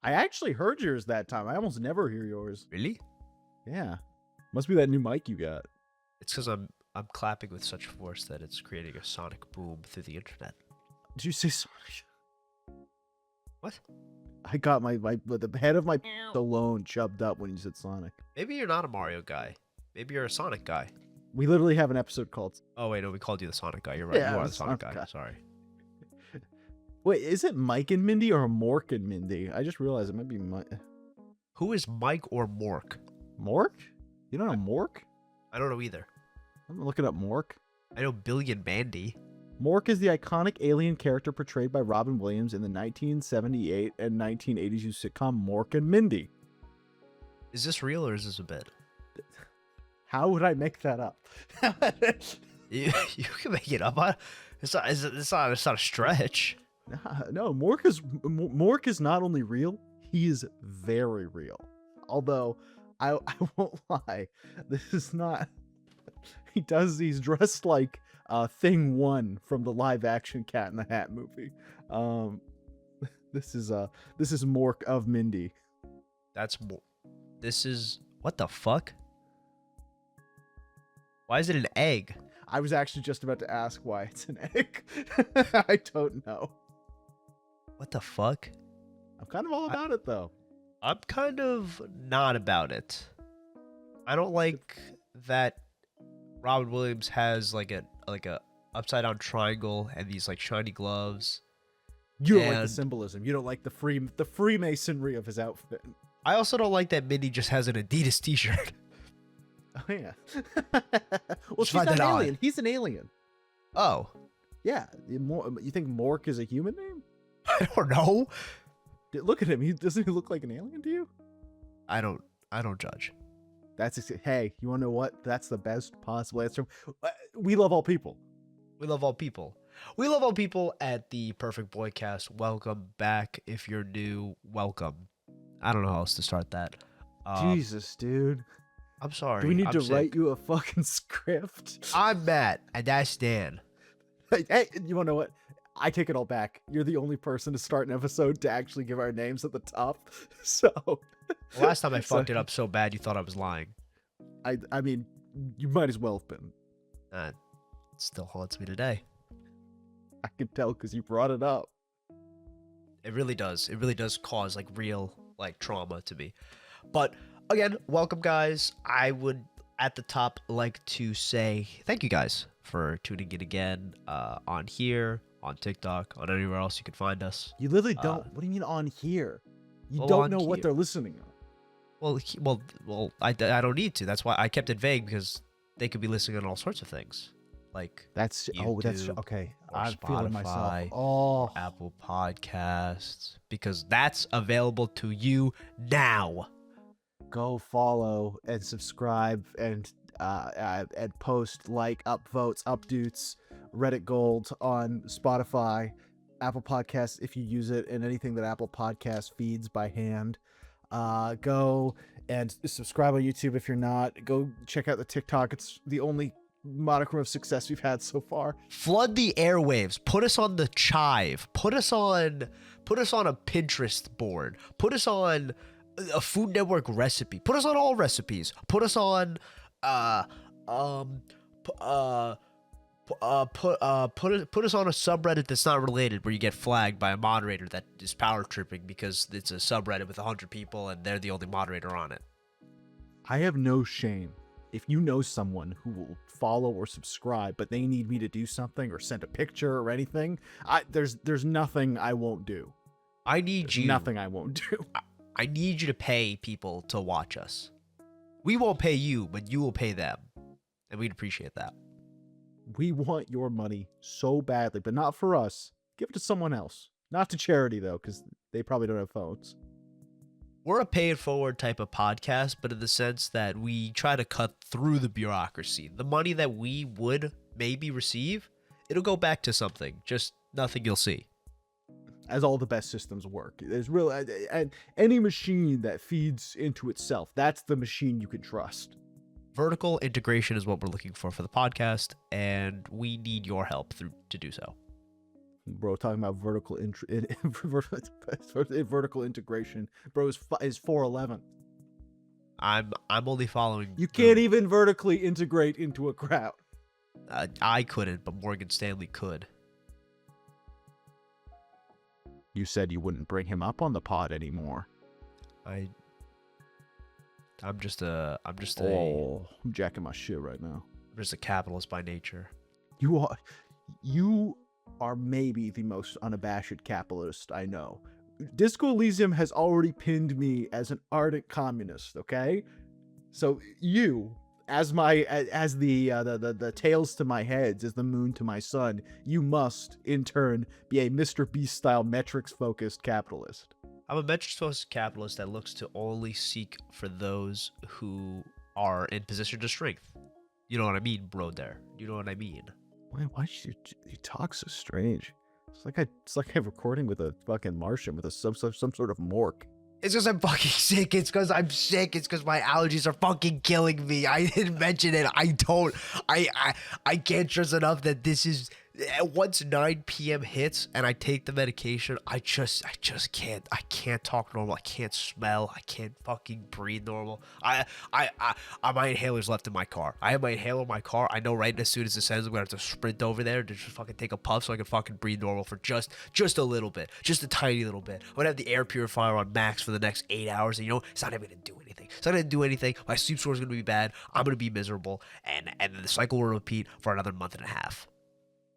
I actually heard yours that time. I almost never hear yours. Really? Yeah. Must be that new mic you got. It's because I'm clapping with such force that it's creating a sonic boom through the internet. Did you say Sonic? What? I got the head of my alone chubbed up when you said Sonic. Maybe you're not a Mario guy. Maybe you're a Sonic guy. We literally have an episode called... Oh, wait, no, we called you the Sonic guy. You're right. Yeah, You are the Sonic guy. Sorry. Wait, is it Mike and Mindy or Mork and Mindy? I just realized it might be Mike. Who is Mike or Mork? Mork? You don't know Mork? I don't know either. I'm looking up Mork. I know Billy and Mandy. Mork is the iconic alien character portrayed by Robin Williams in the 1978 and 1980s sitcom Mork and Mindy. Is this real or is this a bit? How would I make that up? You can make it up. It's not a stretch. No, Mork is not only real, he is very real. Although I won't lie, this is not. He's dressed like Thing 1 from the live action Cat in the Hat movie. This is Mork of Mindy. This is what the fuck? Why is it an egg? I was actually just about to ask why it's an egg. I don't know. What the fuck? I'm kind of all about it though. I'm kind of not about it. I don't like that Robin Williams has like a upside down triangle and these like shiny gloves. You don't like the symbolism. You don't like the Freemasonry of his outfit. I also don't like that Mindy just has an Adidas t-shirt. Oh yeah. Well, she's not an alien. He's an alien. Oh. Yeah. You think Mork is a human name? I don't know. Look at him. Doesn't he look like an alien to you? I don't judge. Hey, you want to know what? That's the best possible answer. We love all people. We love all people. We love all people at the Perfect Boycast. Welcome back. If you're new, welcome. I don't know how else to start that. Jesus, dude. I'm sorry. Do we need to write you a fucking script? I'm Matt, and that's Dan. Hey, you want to know what? I take it all back. You're the only person to start an episode to actually give our names at the top. So... Last time I fucked it up so bad you thought I was lying. I mean, you might as well have been. It still haunts me today. I can tell because you brought it up. It really does. It really does cause like real like trauma to me. But again, welcome guys. I would at the top like to say thank you guys for tuning in again on here, on TikTok, on anywhere else you can find us. You literally don't. What do you mean on here? You don't know what they're listening on. Well, I don't need to. That's why I kept it vague because they could be listening on all sorts of things. Like that's okay. I'm Spotify, feeling myself. Oh, Apple Podcasts, because that's available to you now. Go follow and subscribe and post, like, upvotes, updates, Reddit Gold on Spotify, Apple Podcasts if you use it, and anything that Apple Podcasts feeds by hand. Go and subscribe on YouTube if you're not. Go check out the TikTok. It's the only modicum of success we've had so far. Flood the airwaves. Put us on the Chive. Put us on a Pinterest board. Put us on a Food Network recipe. Put us on all recipes. Put us on put us on a subreddit that's not related, where you get flagged by a moderator that is power tripping because it's a subreddit with 100 people and they're the only moderator on it. I have no shame. If you know someone who will follow or subscribe, but they need me to do something or send a picture or anything, there's nothing I won't do. Nothing I won't do. I need you to pay people to watch us. We won't pay you, but you will pay them, and we'd appreciate that. We want your money so badly, but not for us. Give it to someone else. Not to charity, though, because they probably don't have phones. We're a pay-it-forward type of podcast, but in the sense that we try to cut through the bureaucracy. The money that we would maybe receive, it'll go back to something. Just nothing you'll see. As all the best systems work. There's real, and any machine that feeds into itself, that's the machine you can trust. Vertical integration is what we're looking for the podcast, and we need your help to do so. Bro, talking about vertical integration. Bro is 4'11". I'm only following. You can't even vertically integrate into a crowd. I couldn't, but Morgan Stanley could. You said you wouldn't bring him up on the pod anymore. I'm just I'm jacking my shit right now. I'm just a capitalist by nature. You are maybe the most unabashed capitalist I know. Disco Elysium has already pinned me as an ardent communist, okay? So you, as the tails to my heads, as the moon to my sun, you must, in turn, be a Mr. Beast-style metrics-focused capitalist. I'm a metrics-focused capitalist that looks to only seek for those who are in position to strength. You know what I mean, bro there? You know what I mean? Why should you talk so strange? It's like I'm recording with a fucking Martian with some sort of morgue. It's because I'm fucking sick. It's because I'm sick. It's because my allergies are fucking killing me. I didn't mention it. I can't stress enough that this is once 9 p.m. hits and I take the medication. I just can't. I can't talk normal. I can't smell. I can't fucking breathe normal. My inhaler's left in my car. I have my inhaler in my car. I know right as soon as it ends, I'm gonna have to sprint over there to just fucking take a puff so I can fucking breathe normal for just a little bit, just a tiny little bit. I'm gonna have the air purifier on max for the next 8 hours, and it's not even gonna do anything. It's not gonna do anything. My sleep score is gonna be bad. I'm gonna be miserable, and then the cycle will repeat for another month and a half.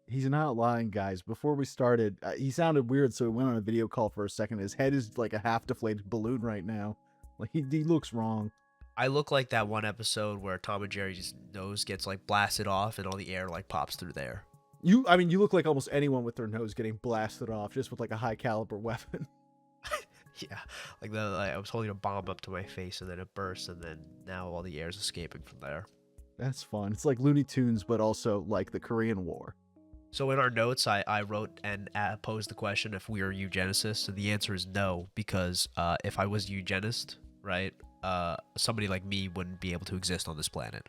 He's not lying, guys. Before we started, he sounded weird, so we went on a video call for a second. His head is like a half-deflated balloon right now. Like, he looks wrong. I look like that one episode where Tom and Jerry's nose gets, like, blasted off and all the air, like, pops through there. You look like almost anyone with their nose getting blasted off, just with, like, a high-caliber weapon. Yeah, like I was holding a bomb up to my face, and then it burst, and then now all the air's escaping from there. That's fun. It's like Looney Tunes, but also like the Korean War. So in our notes, I wrote and posed the question if we are eugenicists, and the answer is no, because if I was a eugenist, right, somebody like me wouldn't be able to exist on this planet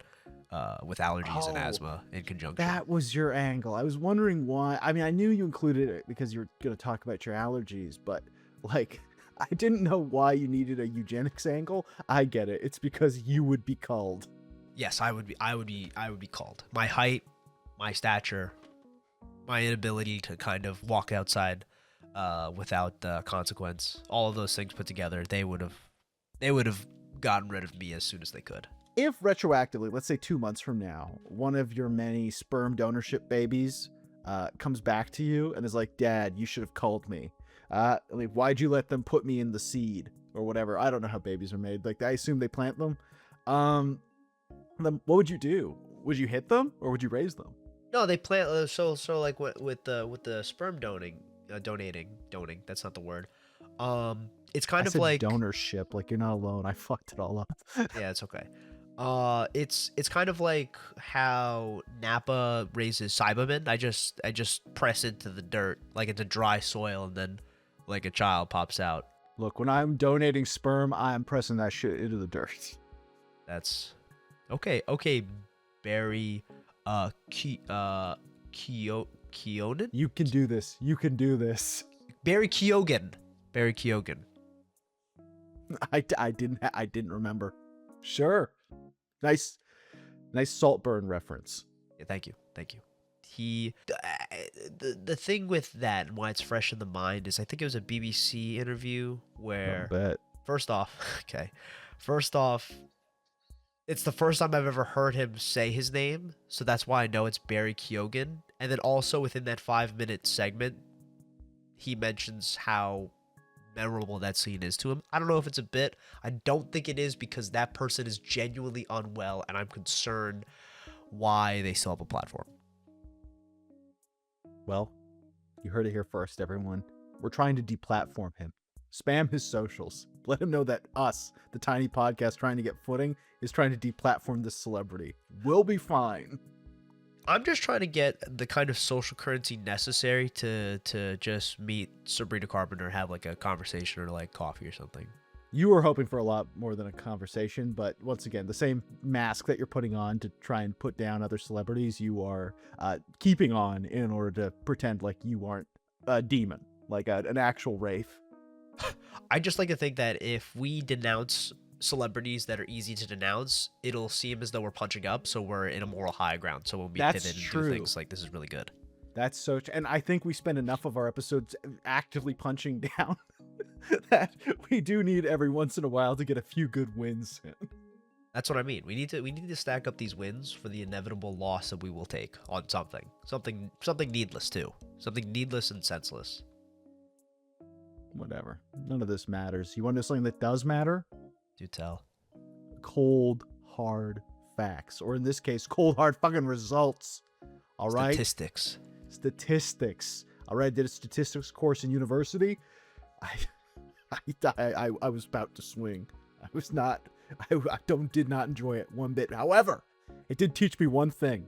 with allergies and asthma in conjunction. That was your angle. I was wondering why. I mean, I knew you included it because you were going to talk about your allergies, but like, I didn't know why you needed a eugenics angle. I get it. It's because you would be called. Yes, I would be called. My height, my stature, my inability to kind of walk outside without consequence, all of those things put together, they would have gotten rid of me as soon as they could. If retroactively, let's say 2 months from now, one of your many sperm donorship babies comes back to you and is like, "Dad, you should have called me. Like, why'd you let them put me in the seed or whatever?" I don't know how babies are made. Like, I assume they plant them. Then what would you do? Would you hit them or would you raise them? No, they plant. So like with the sperm donating. That's not the word. It's kind of like donorship. Like, you're not alone. I fucked it all up. Yeah, it's okay. It's kind of like how Napa raises Cybermen. I just press into the dirt, like into dry soil, and then like a child pops out. Look, when I'm donating sperm, I'm pressing that shit into the dirt. That's okay. Barry, Keonan? You can do this. You can do this. Barry Keoghan. I didn't remember. Sure. Nice Saltburn reference. Yeah, thank you. The thing with that and why it's fresh in the mind is I think it was a BBC interview where first off, it's the first time I've ever heard him say his name, so that's why I know it's Barry Keoghan. And then also within that 5-minute segment, he mentions how memorable that scene is to him. I don't know if it's a bit. I don't think it is, because that person is genuinely unwell, and I'm concerned why they still have a platform. Well, you heard it here first, everyone. We're trying to deplatform him. Spam his socials. Let him know that us, the tiny podcast trying to get footing, is trying to deplatform this celebrity. We'll be fine. I'm just trying to get the kind of social currency necessary to just meet Sabrina Carpenter, have like a conversation or like coffee or something. You were hoping for a lot more than a conversation, but once again, the same mask that you're putting on to try and put down other celebrities, you are keeping on in order to pretend like you aren't demon, like an actual wraith. I just like to think that if we denounce celebrities that are easy to denounce, it'll seem as though we're punching up, so we're in a moral high ground. So when we That's pivot and true. do things like this is really good. That's so, and I think we spend enough of our episodes actively punching down that we do need every once in a while to get a few good wins in. That's what I mean. We need to stack up these wins for the inevitable loss that we will take on something needless too, something needless and senseless. Whatever. None of this matters. You want to know something that does matter? Do tell. Cold, hard facts, or in this case, cold, hard fucking results. All right. Statistics. All right. I did a statistics course in university. I was about to swing. I was not. I did not enjoy it one bit. However, it did teach me one thing: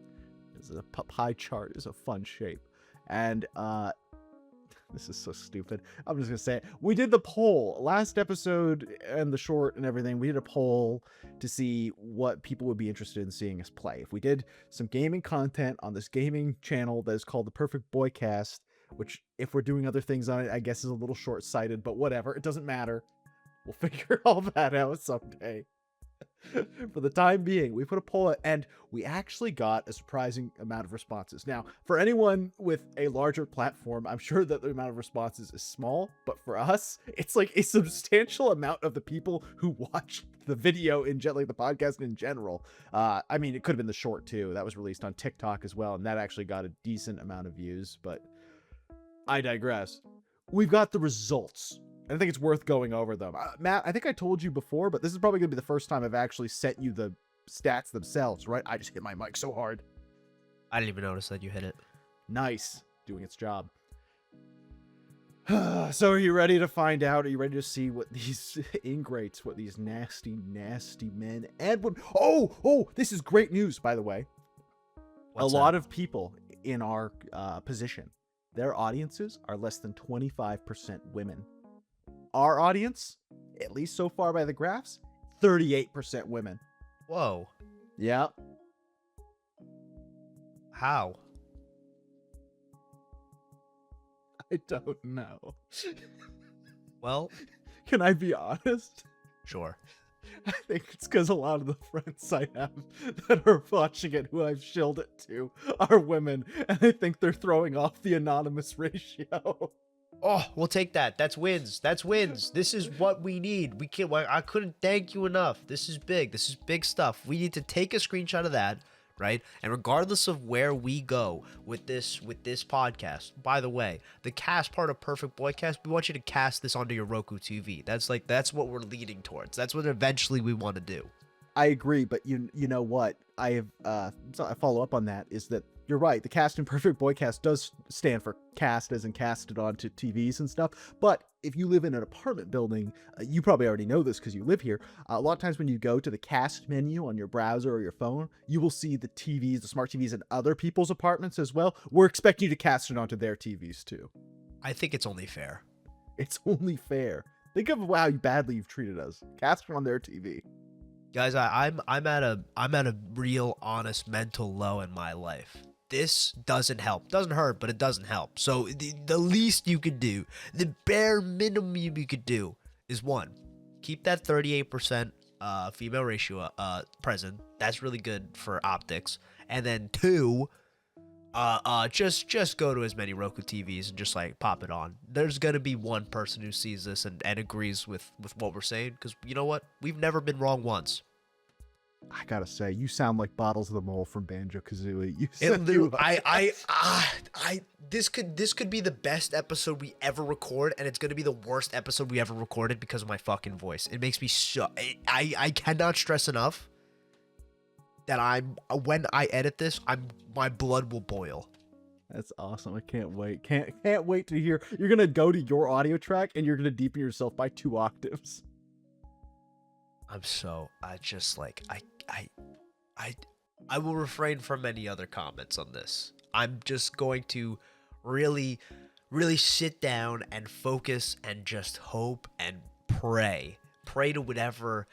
is a pie chart is a fun shape, and this is so stupid. I'm just gonna say it. We did the poll last episode and the short and everything. We did a poll to see what people would be interested in seeing us play. If we did some gaming content on this gaming channel that is called the Perfect Boycast, which if we're doing other things on it, I guess is a little short-sighted, but whatever. It doesn't matter. We'll figure all that out someday. For the time being, we put a poll out, and we actually got a surprising amount of responses. Now, for anyone with a larger platform, I'm sure that the amount of responses is small, but for us, it's like a substantial amount of the people who watched the video in like the podcast in general. I mean, it could have been the short too. That was released on TikTok as well, and that actually got a decent amount of views, but I digress. We've got the results. I think it's worth going over them. Matt, I think I told you before, but this is probably going to be the first time I've actually sent you the stats themselves, right? I just hit my mic so hard. I didn't even notice that you hit it. Nice. Doing its job. So are you ready to find out? Are you ready to see what these ingrates, what these nasty, nasty men and women... Oh, this is great news, by the way. What's a lot that? of people in our position, their audiences are less than 25% women. Our audience, at least so far by the graphs, 38% women. Whoa. Yep. How? I don't know. Well, can I be honest? Sure. I think it's because a lot of the friends I have that are watching it, who I've shilled it to, are women, and I think they're throwing off the anonymous ratio. Oh, we'll take that. That's wins. That's wins. This is what we need. We can't. I couldn't thank you enough. This is big. This is big stuff. We need to take a screenshot of that, right? And regardless of where we go with this podcast, by the way, the cast part of Perfect Boycast, we want you to cast this onto your Roku TV. That's what we're leading towards. That's what eventually we want to do. I agree, but you know what? I have I follow up on that is that you're right. The cast in Perfect Boycast does stand for cast as in casted onto TVs and stuff. But if you live in an apartment building, you probably already know this because you live here. A lot of times when you go to the cast menu on your browser or your phone, you will see the TVs, the smart TVs in other people's apartments as well. We're expecting you to cast it onto their TVs too. I think it's only fair. It's only fair. Think of how badly you've treated us. Cast it on their TV. Guys, I'm at a real honest mental low in my life. This doesn't help. Doesn't hurt, but it doesn't help. So the least you could do, the bare minimum you could do is one, keep that 38% female ratio present. That's really good for optics. And then two, just go to as many Roku TVs and just like pop it on. There's gonna be one person who sees this and agrees with what we're saying, because you know what? We've never been wrong once. I gotta say, you sound like Bottles of the Mole from Banjo-Kazooie. This could be the best episode we ever record, and it's gonna be the worst episode we ever recorded because of my fucking voice. It makes me so. I cannot stress enough that when I edit this, my blood will boil. That's awesome. I can't wait. Can't wait to hear. You're gonna go to your audio track and you're gonna deepen yourself by 2 octaves. I will refrain from any other comments on this. I'm just going to really, really sit down and focus and just hope and pray. Pray to whatever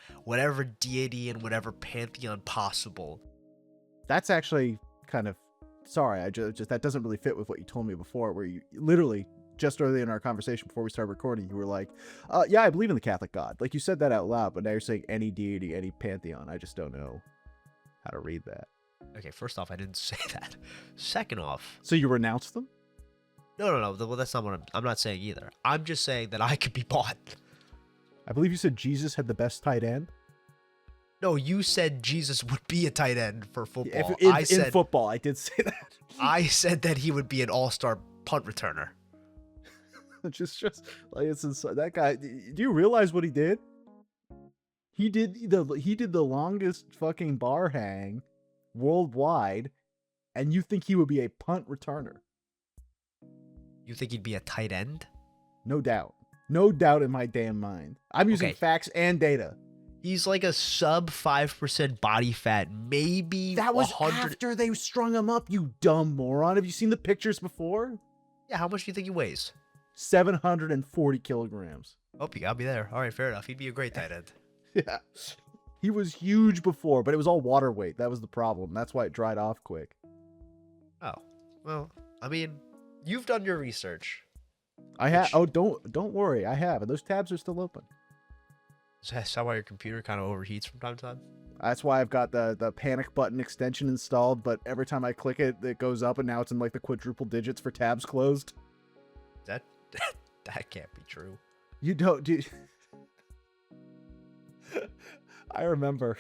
deity and whatever pantheon possible. That's actually kind of, sorry, I just that doesn't really fit with what you told me before, where you literally just earlier in our conversation before we started recording, you were like, yeah, I believe in the Catholic God. Like, you said that out loud, but now you're saying any deity, any pantheon. I just don't know how to read that. Okay, first off, I didn't say that. Second off... So you renounce them? No. Well, that's not what I'm not saying either. I'm just saying that I could be bought. I believe you said Jesus had the best tight end. No, you said Jesus would be a tight end for football. In football, I did say that. I said that he would be an all-star punt returner. just like it's insane. That guy. Do you realize what he did? He did the longest fucking bar hang worldwide, and you think he would be a punt returner? You think he'd be a tight end? No doubt in my damn mind. I'm using facts and data. He's like a sub 5% body fat, maybe. That was 100... after they strung him up, you dumb moron. Have you seen the pictures before? Yeah, how much do you think he weighs? 740 kilograms. Oh, you got me there. All right, fair enough. He'd be a great tight end. Yeah. He was huge before, but it was all water weight. That was the problem. That's why it dried off quick. Oh, well, I mean, you've done your research. I have. Oh, don't worry. I have. And those tabs are still open. Is that why your computer kind of overheats from time to time? That's why I've got the panic button extension installed, but every time I click it, it goes up, and now it's in like the quadruple digits for tabs closed. That can't be true. You don't do. I remember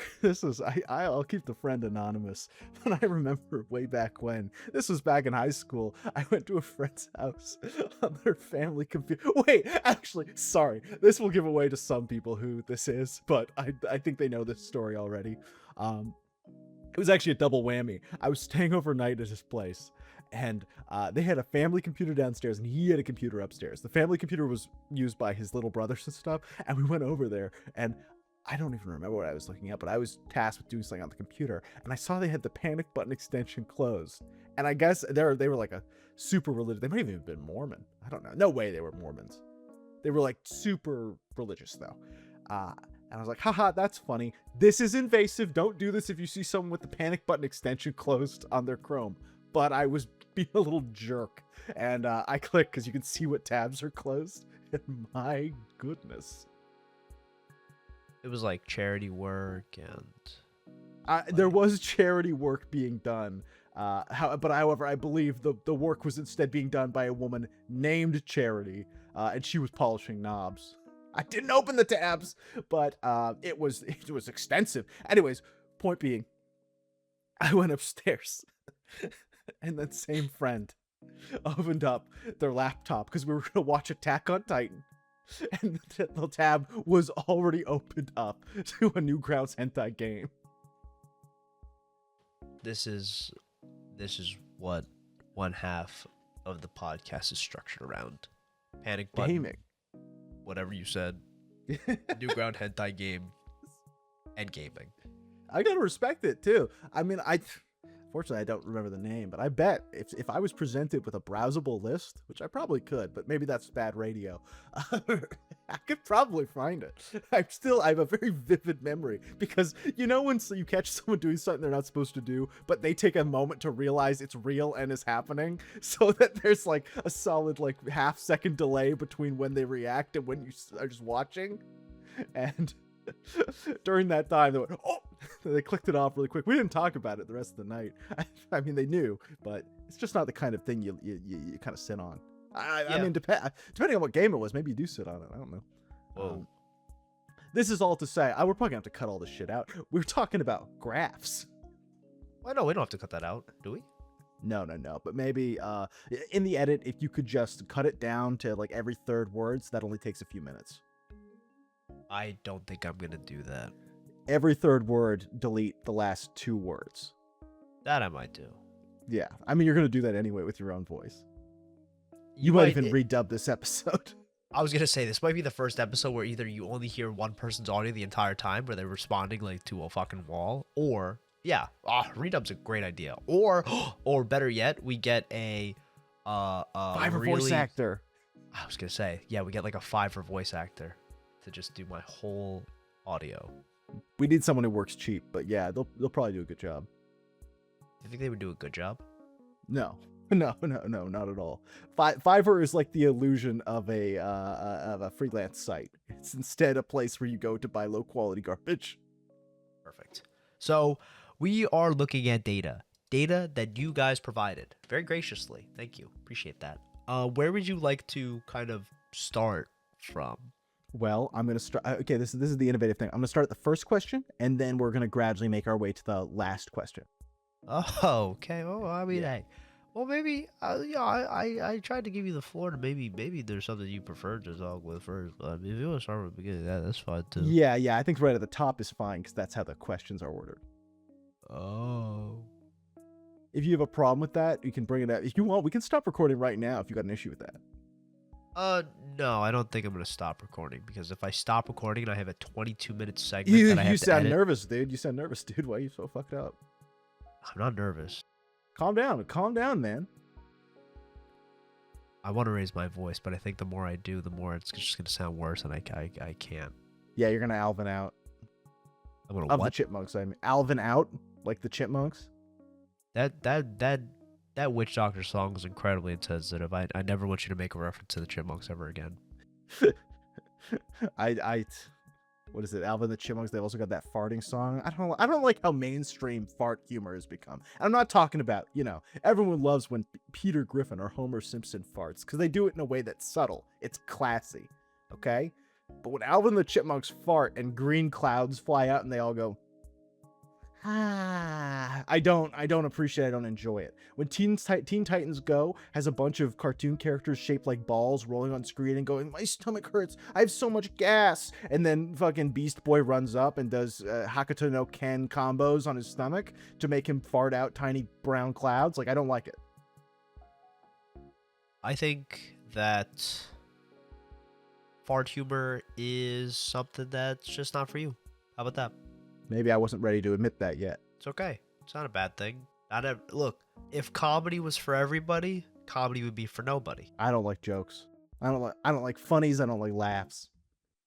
I'll keep the friend anonymous, but I remember way back when, this was back in high school, I went to a friend's house on their family computer. Wait, actually, sorry, this will give away to some people who this is, but I think they know this story already. It was actually a double whammy. I was staying overnight at his place, and they had a family computer downstairs, and he had a computer upstairs. The family computer was used by his little brothers and stuff, and we went over there, and I don't even remember what I was looking at, but I was tasked with doing something on the computer, and I saw they had the panic button extension closed. And I guess they were like a super religious. They might have even been Mormon. I don't know. No way they were Mormons. They were like super religious though. And I was like, haha, that's funny. This is invasive. Don't do this if you see someone with the panic button extension closed on their Chrome. But I was being a little jerk, and I clicked because you can see what tabs are closed. And my goodness. It was like charity work and... there was charity work being done. However, I believe the work was instead being done by a woman named Charity, and she was polishing knobs. I didn't open the tabs, but it was extensive. Anyways, point being, I went upstairs, and that same friend opened up their laptop because we were going to watch Attack on Titan. And the tab was already opened up to a Newgrounds hentai game. This is what one half of the podcast is structured around. Panic button. Gaming. Whatever you said. Newground hentai game. And gaming. I gotta respect it too. I mean, fortunately, I don't remember the name, but I bet if I was presented with a browsable list, which I probably could, but maybe that's bad radio, I could probably find it. I have a very vivid memory, because you know when you catch someone doing something they're not supposed to do, but they take a moment to realize it's real and is happening, so that there's like a solid like half-second delay between when they react and when you are just watching, and during that time they went, oh! They clicked it off really quick. We didn't talk about it the rest of the night. I mean, they knew, but it's just not the kind of thing you kind of sit on. I mean, depending on what game it was, maybe you do sit on it. I don't know. Whoa. This is all to say, we're probably gonna have to cut all this shit out. We're talking about graphs. Well, no, we don't have to cut that out, do we? No. But maybe in the edit, if you could just cut it down to like every third words, that only takes a few minutes. I don't think I'm gonna do that. Every third word, delete the last two words. That I might do. Yeah, I mean, you're going to do that anyway with your own voice. You might even redub this episode. I was going to say, this might be the first episode where either you only hear one person's audio the entire time, where they're responding like to a fucking wall, or, yeah, redub's a great idea. Or better yet, we get a Fiverr voice actor. I was going to say, yeah, we get like a Fiverr voice actor to just do my whole audio. We need someone who works cheap, but yeah, they'll probably do a good job. Do you think they would do a good job? No. No, not at all. Fiverr is like the illusion of a freelance site. It's instead a place where you go to buy low quality garbage. Perfect. So we are looking at data that you guys provided very graciously. Thank you. Appreciate that. Where would you like to kind of start from? Well, I'm gonna start. Okay, this is the innovative thing. I'm gonna start at the first question, and then we're gonna gradually make our way to the last question. Oh, okay. Well, I mean, Yeah. hey. Well, maybe, I tried to give you the floor to maybe there's something you prefer to talk with first. But if you want to start with the beginning, that's fine too. Yeah. I think right at the top is fine because that's how the questions are ordered. Oh. If you have a problem with that, you can bring it up. If you want, we can stop recording right now if you got an issue with that. No, I don't think I'm gonna stop recording because if I stop recording and I have a 22-minute segment that I have You to sound edit, nervous, dude. You sound nervous, dude. Why are you so fucked up? I'm not nervous. Calm down, man. I want to raise my voice, but I think the more I do, the more it's just gonna sound worse, and I can't. Yeah, you're gonna Alvin out. I'm gonna Of what? the chipmunks, I mean. Alvin out? Like the chipmunks? That witch doctor song is incredibly insensitive. I never want you to make a reference to the chipmunks ever again. What is it? Alvin the Chipmunks. They've also got that farting song. I don't like how mainstream fart humor has become. And I'm not talking about, everyone loves when Peter Griffin or Homer Simpson farts because they do it in a way that's subtle. It's classy, okay? But when Alvin the Chipmunks fart and green clouds fly out and they all go, I don't appreciate it. I don't enjoy it. When Teen Titans Go has a bunch of cartoon characters shaped like balls rolling on screen and going, my stomach hurts, I have so much gas, and then fucking Beast Boy runs up and does Hakuto no Ken combos on his stomach to make him fart out tiny brown clouds, like, I don't like it. I think that fart humor is something that's just not for you. How about that? Maybe I wasn't ready to admit that yet. It's okay. It's not a bad thing. Look, if comedy was for everybody, comedy would be for nobody. I don't like jokes. I don't like funnies. I don't like laughs.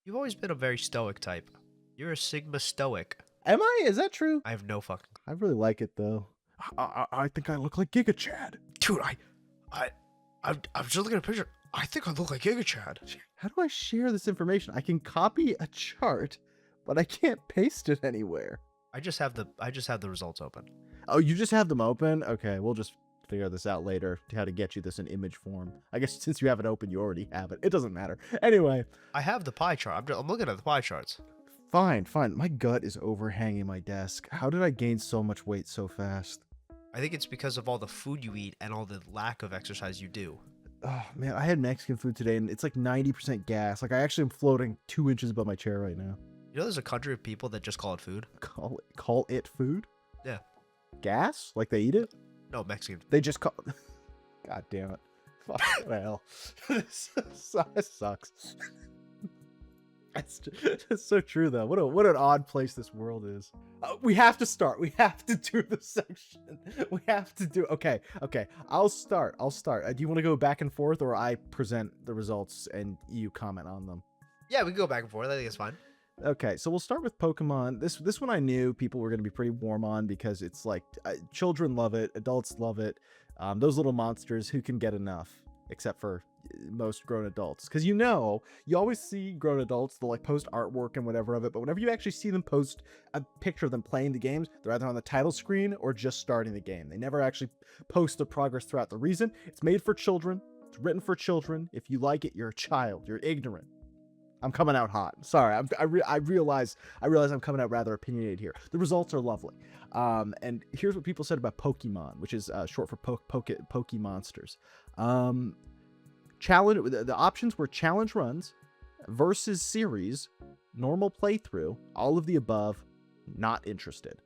You've always been a very stoic type. You're a Sigma stoic. Am I? Is that true? I have no fucking. I really like it though. I think I look like Giga Chad. Dude, I'm just looking at a picture. I think I look like Giga Chad. How do I share this information? I can copy a chart, but I can't paste it anywhere. I just have the results open. Oh, you just have them open? Okay, we'll just figure this out later, how to get you this in image form. I guess since you have it open, you already have it. It doesn't matter. Anyway. I have the pie chart. I'm looking at the pie charts. Fine. My gut is overhanging my desk. How did I gain so much weight so fast? I think it's because of all the food you eat and all the lack of exercise you do. Oh, man, I had Mexican food today, and it's like 90% gas. Like, I actually am floating 2 inches above my chair right now. You know there's a country of people that just call it food? Call it food? Yeah. Gas? Like they eat it? No, Mexican. They just call... God damn it. Fuck the hell. This sucks. It's so true, though. What an odd place this world is. We have to start. We have to do the section. We have to do... Okay. I'll start. Do you want to go back and forth, or I present the results and you comment on them? Yeah, we can go back and forth. I think it's fine. Okay, so we'll start with Pokemon. This one I knew people were going to be pretty warm on because it's like children love it, adults love it. Those little monsters, who can get enough? Except for most grown adults. Because you always see grown adults, they'll like post artwork and whatever of it, but whenever you actually see them post a picture of them playing the games, they're either on the title screen or just starting the game. They never actually post the progress throughout. The reason, it's made for children, it's written for children. If you like it, you're a child, you're ignorant. I'm coming out hot. Sorry, I realize I'm coming out rather opinionated here. The results are lovely. And here's what people said about Pokemon, which is short for Pokemonsters. Challenge. The options were challenge runs, versus series, normal playthrough, all of the above, not interested.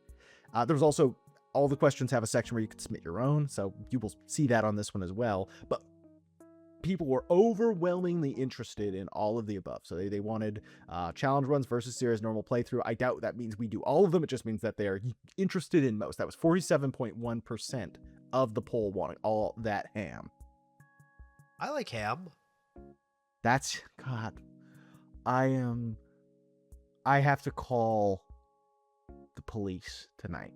There's also, all the questions have a section where you can submit your own, so you will see that on this one as well. But people were overwhelmingly interested in all of the above. So they wanted challenge runs versus series, normal playthrough. I doubt that means we do all of them. It just means that they are interested in most. That was 47.1% of the poll wanting all that ham. I like ham. That's, God, I have to call the police tonight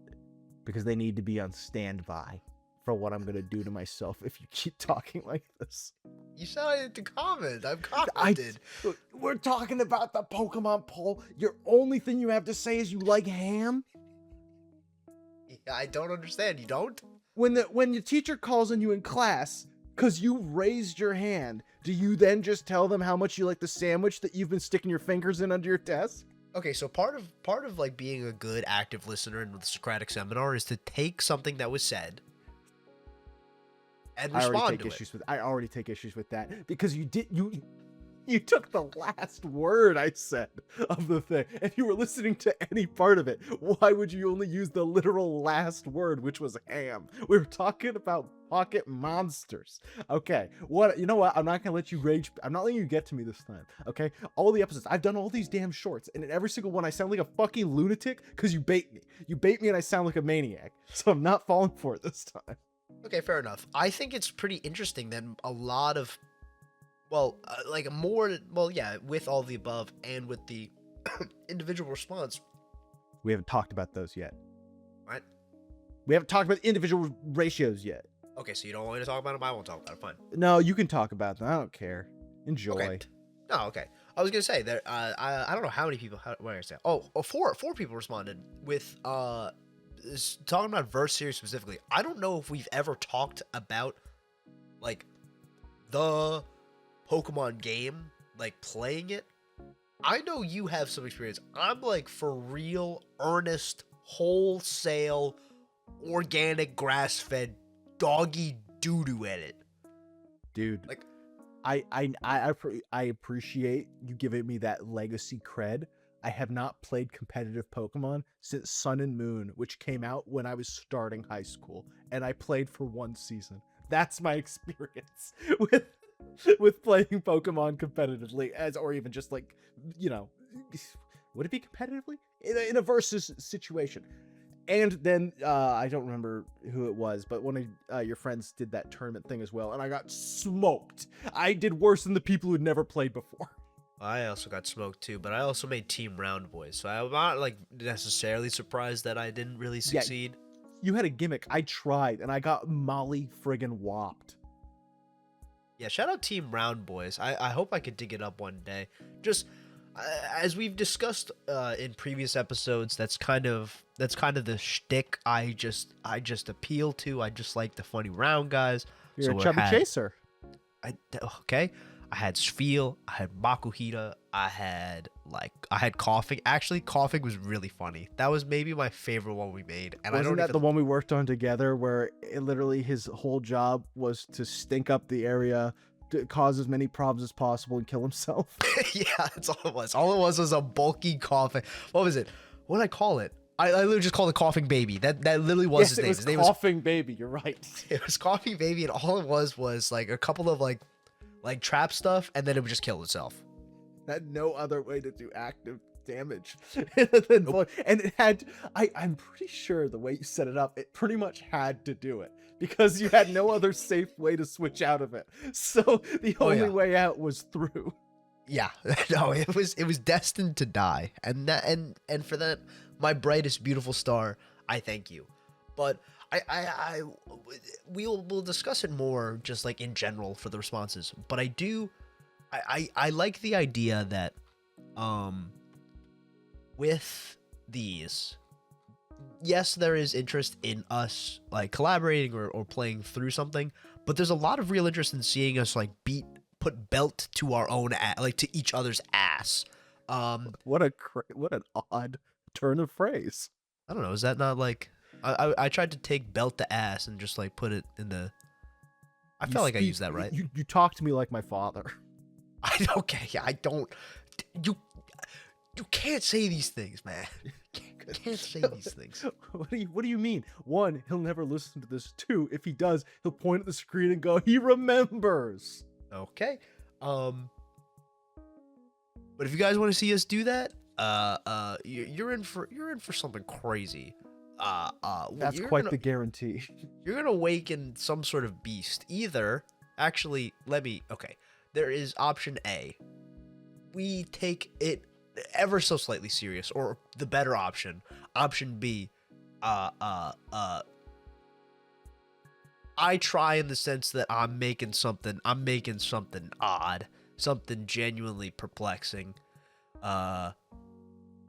because they need to be on standby for what I'm gonna do to myself if you keep talking like this. You sounded to comment. I'm commented. We're talking about the Pokemon poll. Your only thing you have to say is you like ham? I don't understand. You don't? When your teacher calls on you in class because you raised your hand, do you then just tell them how much you like the sandwich that you've been sticking your fingers in under your desk? Okay, so part of like being a good active listener in the Socratic seminar is to take something that was said and respond to it. I already take issues with that because you took the last word I said of the thing. If you were listening to any part of it, why would you only use the literal last word, which was ham? We were talking about pocket monsters. Okay, you know what? I'm not gonna let you rage. I'm not letting you get to me this time. Okay, all the episodes I've done all these damn shorts, and in every single one I sound like a fucking lunatic because you bait me. You bait me, and I sound like a maniac. So I'm not falling for it this time. Okay, fair enough. I think it's pretty interesting that a lot of, with all the above and with the individual response. We haven't talked about those yet. What? We haven't talked about individual ratios yet. Okay, so you don't want me to talk about them? I won't talk about it. Fine. No, you can talk about them. I don't care. Enjoy. Okay. No, okay. I was gonna say that I don't know how many people. What did I say? Four people responded with talking about verse series specifically. I don't know if we've ever talked about like the Pokemon game, like playing it. I know you have some experience. I'm like for real, earnest, wholesale, organic, grass-fed, doggy doo-doo at it. Dude, like I appreciate you giving me that legacy cred. I have not played competitive Pokemon since Sun and Moon, which came out when I was starting high school, and I played for one season. That's my experience with playing Pokemon competitively, or even just like, would it be competitively in a versus situation? And then I don't remember who it was, but one of your friends did that tournament thing as well, and I got smoked. I did worse than the people who had never played before. I also got smoked too, but I also made Team Round Boys, so I'm not like necessarily surprised that I didn't really succeed. Yeah, you had a gimmick. I tried, and I got molly friggin' whopped. Yeah, shout out Team Round Boys. I hope I could dig it up one day. Just as we've discussed in previous episodes, that's kind of the shtick I just appeal to. I just like the funny round guys. You're a chubby chaser. Okay. I had Sfeel, I had Makuhita, I had coughing. Actually, coughing was really funny. That was maybe my favorite one we made. And Wasn't that the one we worked on together where literally his whole job was to stink up the area, to cause as many problems as possible, and kill himself? Yeah, that's all it was. All it was a bulky coughing. What was it? What did I call it? I literally just called it Coughing Baby. That literally was his name. His name was Coughing Baby. You're right. It was Coughing Baby, and all it was like a couple of like trap stuff, and then it would just kill itself. Had no other way to do active damage. Nope. And it had, I'm pretty sure the way you set it up, it pretty much had to do it because you had no other safe way to switch out of it. So the only way out was through. Yeah, no, it was destined to die, and for that, my brightest beautiful star, I thank you. But we'll discuss it more just like in general for the responses. But I like the idea that with these, yes, there is interest in us like collaborating or playing through something, but there's a lot of real interest in seeing us like put belt to our own to each other's ass. What an odd turn of phrase. I don't know, is that not like I tried to take belt to ass and just like put it in the. I felt like I used that right. You talk to me like my father. Okay, I don't. You can't say these things, man. You can't say these things. What do you mean? One, he'll never listen to this. Two, if he does, he'll point at the screen and go, he remembers. Okay. But if you guys want to see us do that, you're in for something crazy. That's quite the guarantee. You're gonna awaken some sort of beast. Either, actually, there is option A. We take it ever so slightly serious, or the better option, option B. I try in the sense that I'm making something odd, something genuinely perplexing. I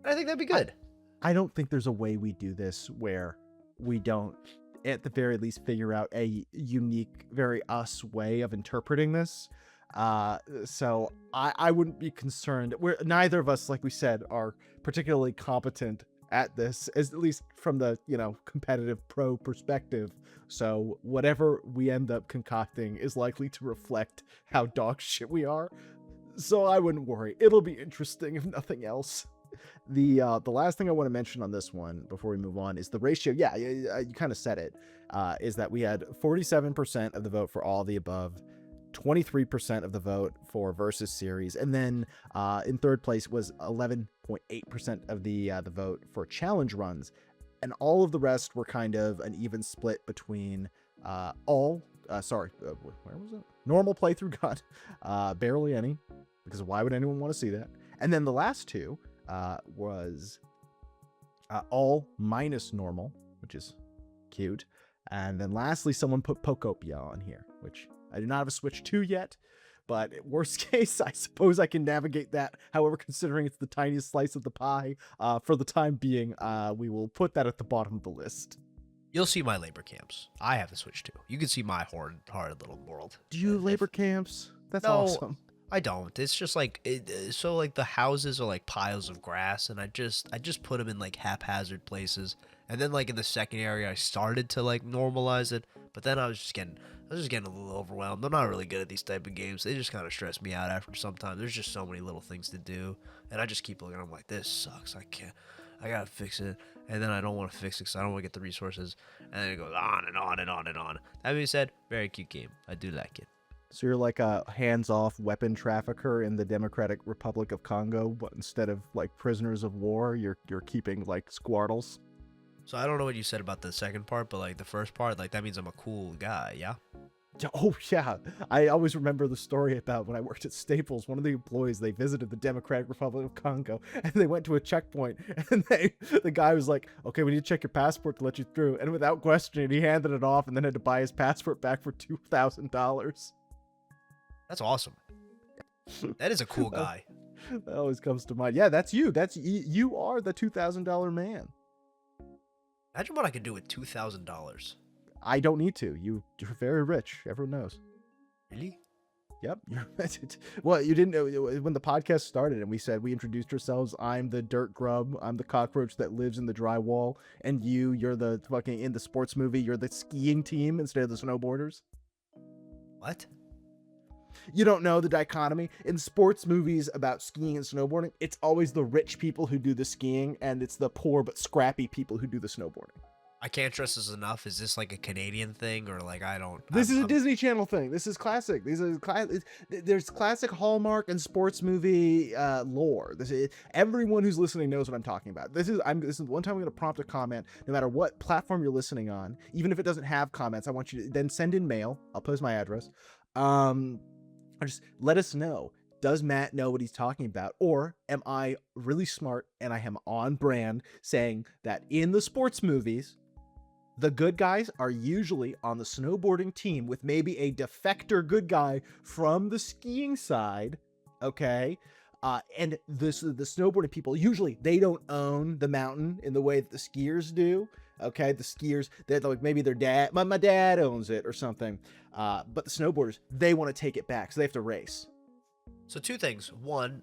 think that'd be good. I don't think there's a way we do this where we don't, at the very least, figure out a unique, very us way of interpreting this. So I wouldn't be concerned. Neither of us, like we said, are particularly competent at this, at least from the competitive pro perspective. So whatever we end up concocting is likely to reflect how dog shit we are. So I wouldn't worry. It'll be interesting if nothing else. The last thing I want to mention on this one before we move on is the ratio. Yeah, you kind of said it. Is that we had 47% of the vote for all the above, 23% of the vote for versus series, and then in third place was 11.8% of the vote for challenge runs, and all of the rest were kind of an even split between where was it? Normal playthrough got barely any, because why would anyone want to see that? And then the last two was all minus normal, which is cute. And then lastly, someone put Pokopia on here, which I do not have a Switch 2 yet, but worst case, I suppose I can navigate that. However, considering it's the tiniest slice of the pie, for the time being, we will put that at the bottom of the list. You'll see my labor camps. I have the Switch 2. You can see my hard little world. Do you labor camps? That's No, awesome. I don't. It's just like so like the houses are like piles of grass, and I just put them in like haphazard places. And then like in the second area, I started to like normalize it, but then I was just getting a little overwhelmed. I'm not really good at these type of games. They just kind of stress me out after some time. There's just so many little things to do, and I just keep looking. I'm like, this sucks. I gotta fix it, and then I don't want to fix it because I don't want to get the resources, and then it goes on and on and on and on. That being said, very cute game. I do like it. So you're like a hands-off weapon trafficker in the Democratic Republic of Congo, but instead of like prisoners of war, you're keeping like squartles. So I don't know what you said about the second part, but like the first part, like that means I'm a cool guy, yeah? Oh yeah, I always remember the story about when I worked at Staples. One of the employees, they visited the Democratic Republic of Congo, and they went to a checkpoint, and the guy was like, "Okay, we need to check your passport to let you through." And without questioning, he handed it off, and then had to buy his passport back for $2,000. That's awesome. That is a cool guy. That always comes to mind. Yeah, that's you. You are the $2,000 man. Imagine what I could do with $2,000. I don't need to. You're very rich. Everyone knows. Really? Yep. Well, you didn't know when the podcast started and we introduced ourselves. I'm the dirt grub. I'm the cockroach that lives in the drywall. And you're the fucking, in the sports movie, you're the skiing team instead of the snowboarders. What? You don't know the dichotomy in sports movies about skiing and snowboarding. It's always the rich people who do the skiing, and it's the poor but scrappy people who do the snowboarding. I can't stress this enough. Is this like a Canadian thing, or like I don't? This is a Disney Channel thing. This is classic. There's classic Hallmark and sports movie lore. Everyone who's listening knows what I'm talking about. This is one time I'm going to prompt a comment. No matter what platform you're listening on, even if it doesn't have comments, I want you to then send in mail. I'll post my address. Just let us know. Does Matt know what he's talking about? Or am I really smart and I am on brand saying that in the sports movies, the good guys are usually on the snowboarding team with maybe a defector good guy from the skiing side, okay? And the snowboarding people, usually they don't own the mountain in the way that the skiers do. Okay, the skiers, they're like maybe their dad, my dad owns it or something. But the snowboarders, they want to take it back, so they have to race. So two things. One,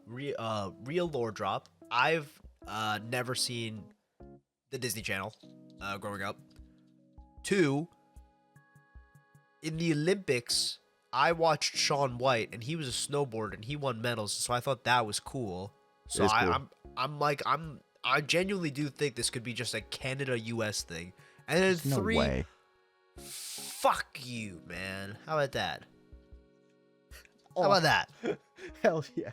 real lore drop. I've never seen the Disney Channel growing up. Two, in the Olympics, I watched Shaun White, and he was a snowboarder, and he won medals, so I thought that was cool. So cool. I genuinely do think this could be just a Canada-US thing. And then no three, way. Fuck you, man. How about that? How about that? Hell yeah.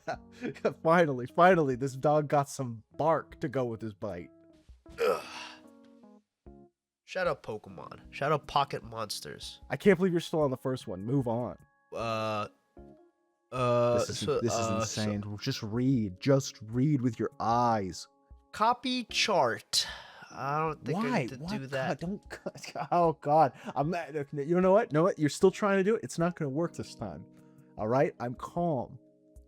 Finally, this dog got some bark to go with his bite. Ugh. Shout out Pokemon. Shout out Pocket Monsters. I can't believe you're still on the first one. Move on. This is insane. Just read with your eyes. Copy chart. I don't think I Why? need to What? do that. God, don't. Oh God, I'm not. You know what? You're still trying to do it. It's not going to work this time. All right. I'm calm.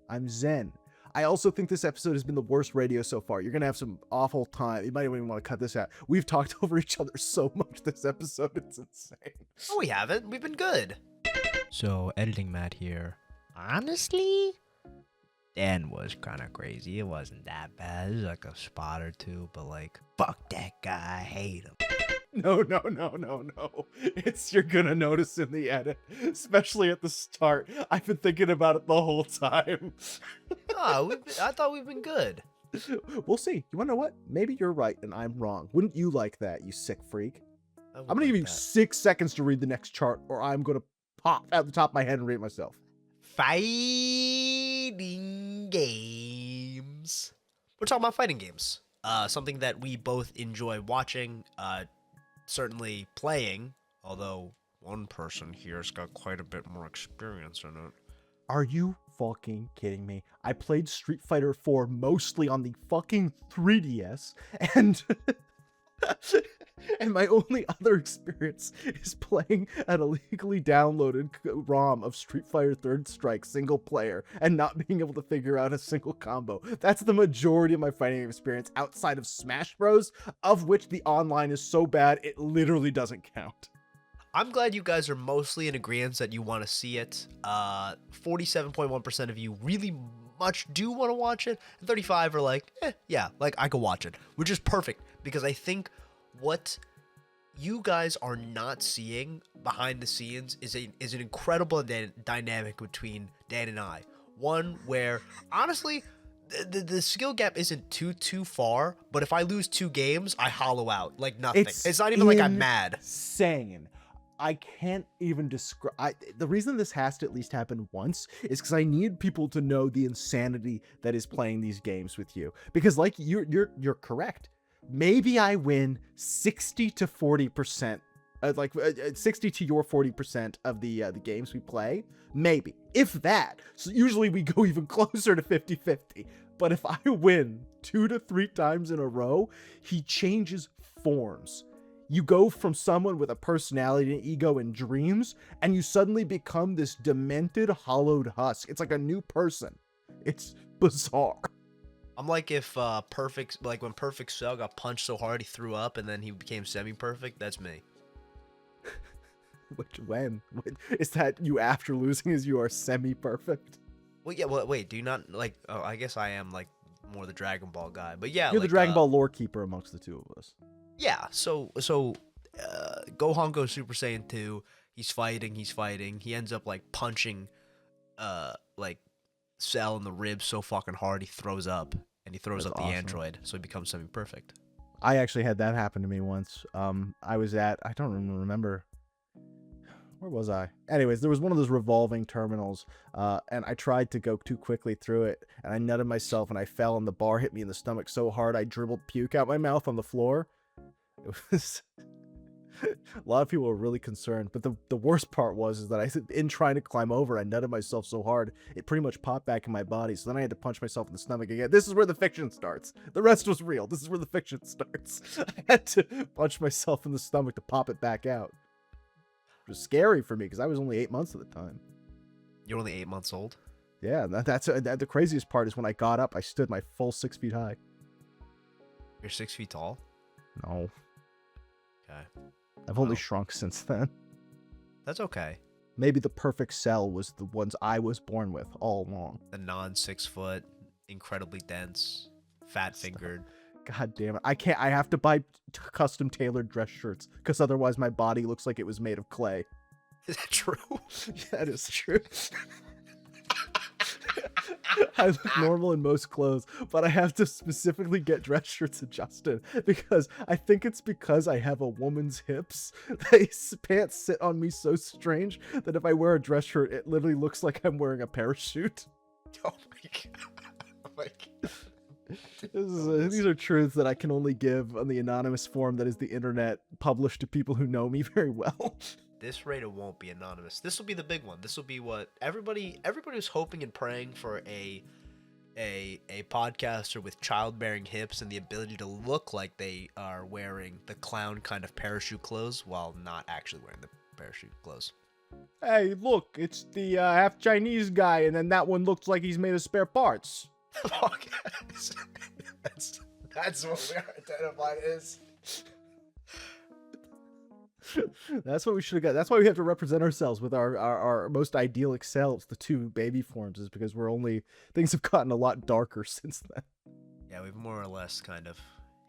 I'm zen. I also think this episode has been the worst radio so far. You're gonna have some awful time. You might even want to cut this out. We've talked over each other so much this episode. It's insane. Oh, we haven't. We've been good. So, editing Matt here. Honestly, Dan was kind of crazy. It wasn't that bad. It was like a spot or two, but like, fuck that guy. I hate him. No. You're gonna notice in the edit, especially at the start. I've been thinking about it the whole time. Oh, I thought we've been good. We'll see. You wanna know what? Maybe you're right and I'm wrong. Wouldn't you like that, you sick freak? I'm gonna give you 6 seconds to read the next chart, or I'm gonna pop at the top of my head and read it myself. Fighting games. We're talking about fighting games. Something that we both enjoy watching, certainly playing, although one person here's got quite a bit more experience in it. Are you fucking kidding me? I played Street Fighter 4 mostly on the fucking 3DS, and and my only other experience is playing an illegally downloaded ROM of Street Fighter Third Strike single player and not being able to figure out a single combo. That's the majority of my fighting experience outside of Smash Bros, of which the online is so bad it literally doesn't count. I'm glad you guys are mostly in agreement that you want to see it. 47.1% of you really much do want to watch it, and 35 are like, yeah, like I could watch it, which is perfect because I think what you guys are not seeing behind the scenes is an incredible dynamic between Dan and I. One where honestly the skill gap isn't too far, but if I lose 2 games, I hollow out like nothing. It's not even like I'm mad. Insane. I can't even describe. The reason this has to at least happen once is because I need people to know the insanity that is playing these games with you. Because like you're correct. Maybe I win 60 to 40%, 60 to your 40% of the games we play. Maybe, if that. So usually we go even closer to 50-50. But if I win 2 to 3 times in a row, he changes forms. You go from someone with a personality and ego and dreams, and you suddenly become this demented, hollowed husk. It's like a new person. It's bizarre. I'm like if when Perfect Cell got punched so hard he threw up and then he became semi-perfect. That's me. When? Is that you after losing is you are semi-perfect? Well, yeah, wait, do you not like, oh, I guess I am like more the Dragon Ball guy, but yeah. You're like, the Dragon Ball lore keeper amongst the two of us. Yeah, so Gohan goes Super Saiyan 2, he's fighting, he ends up like punching like Cell in the ribs so fucking hard he throws up, and he throws That's up the awesome. android, so he becomes semi-perfect. I actually had that happen to me once. I was at, I don't even remember, where was I? Anyways, there was one of those revolving terminals, and I tried to go too quickly through it, and I nutted myself, and I fell, and the bar hit me in the stomach so hard I dribbled puke out my mouth on the floor. It was a lot of people were really concerned, but the worst part was that in trying to climb over, I nutted myself so hard it pretty much popped back in my body. So then I had to punch myself in the stomach again. This is where the fiction starts. The rest was real. This is where the fiction starts. I had to punch myself in the stomach to pop it back out. It was scary for me because I was only 8 months at the time. You're only 8 months old? Yeah, that's the craziest part is when I got up, I stood my full 6 feet high. You're 6 feet tall? No. Okay. I've only shrunk since then. That's okay. Maybe the perfect cell was the ones I was born with all along. The non-6 foot, incredibly dense, fat-fingered. God damn it. I can't. I have to buy custom tailored dress shirts because otherwise my body looks like it was made of clay. Is that true? That is true. I look normal in most clothes, but I have to specifically get dress shirts adjusted because I think it's because I have a woman's hips. These pants sit on me so strange that if I wear a dress shirt, it literally looks like I'm wearing a parachute. Oh my god. Oh my god. These are truths that I can only give on the anonymous form that is the internet, published to people who know me very well. This rated won't be anonymous. This will be the big one. This will be what everybody was hoping and praying for, a a podcaster with childbearing hips and the ability to look like they are wearing the clown kind of parachute clothes while not actually wearing the parachute clothes. Hey, look, it's the half Chinese guy, and then that one looks like he's made of spare parts. That's what we are identified as. That's what we should have got. That's why we have to represent ourselves with our most idyllic selves, the two baby forms, is because things have gotten a lot darker since then. Yeah, we've more or less kind of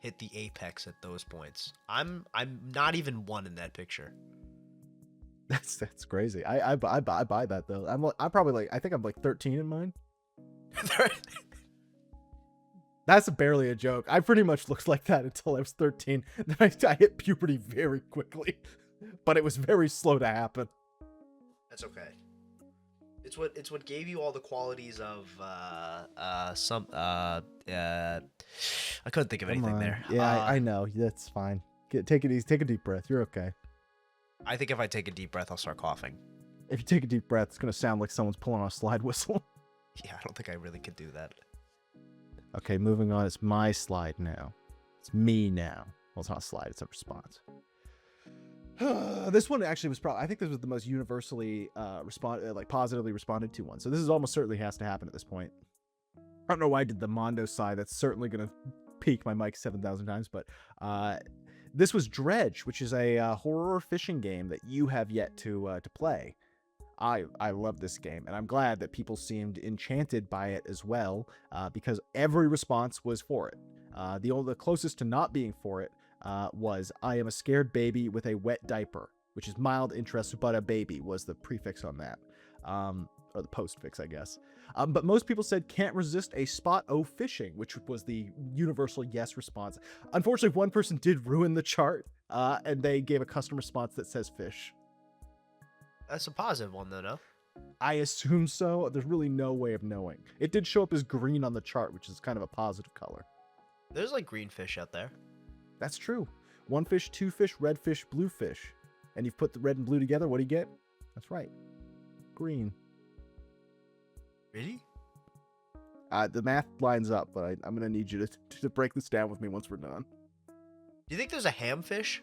hit the apex at those points. I'm not even one in that picture. That's crazy. I buy that though. I'm probably like, I think I'm like 13 in mine. That's barely a joke. I pretty much looked like that until I was 13. Then I hit puberty very quickly, but it was very slow to happen. That's okay. It's what gave you all the qualities of I couldn't think of anything there. Yeah, I know. That's fine. Take it easy. Take a deep breath. You're okay. I think if I take a deep breath, I'll start coughing. If you take a deep breath, it's gonna sound like someone's pulling on a slide whistle. Yeah, I don't think I really could do that. Okay, moving on. It's my slide now. It's me now. Well, it's not a slide. It's a response. This one actually was probably, I think this was the most universally positively responded to one. So this is almost certainly has to happen at this point. I don't know why I did the Mondo side. That's certainly going to peak my mic 7,000 times. But this was Dredge, which is a horror fishing game that you have yet to play. I love this game, and I'm glad that people seemed enchanted by it as well, because every response was for it. The closest to not being for it was I am a scared baby with a wet diaper, which is mild interest, but a baby was the prefix on that, or the postfix, I guess. But most people said can't resist a spot o fishing, which was the universal yes response. Unfortunately, one person did ruin the chart, and they gave a custom response that says fish. That's a positive one, though, no? I assume so. There's really no way of knowing. It did show up as green on the chart, which is kind of a positive color. There's like green fish out there. That's true. One fish, two fish, red fish, blue fish. And you've put the red and blue together, what do you get? That's right. Green. Really? The math lines up, but I'm going to need you to break this down with me once we're done. Do you think there's a ham fish?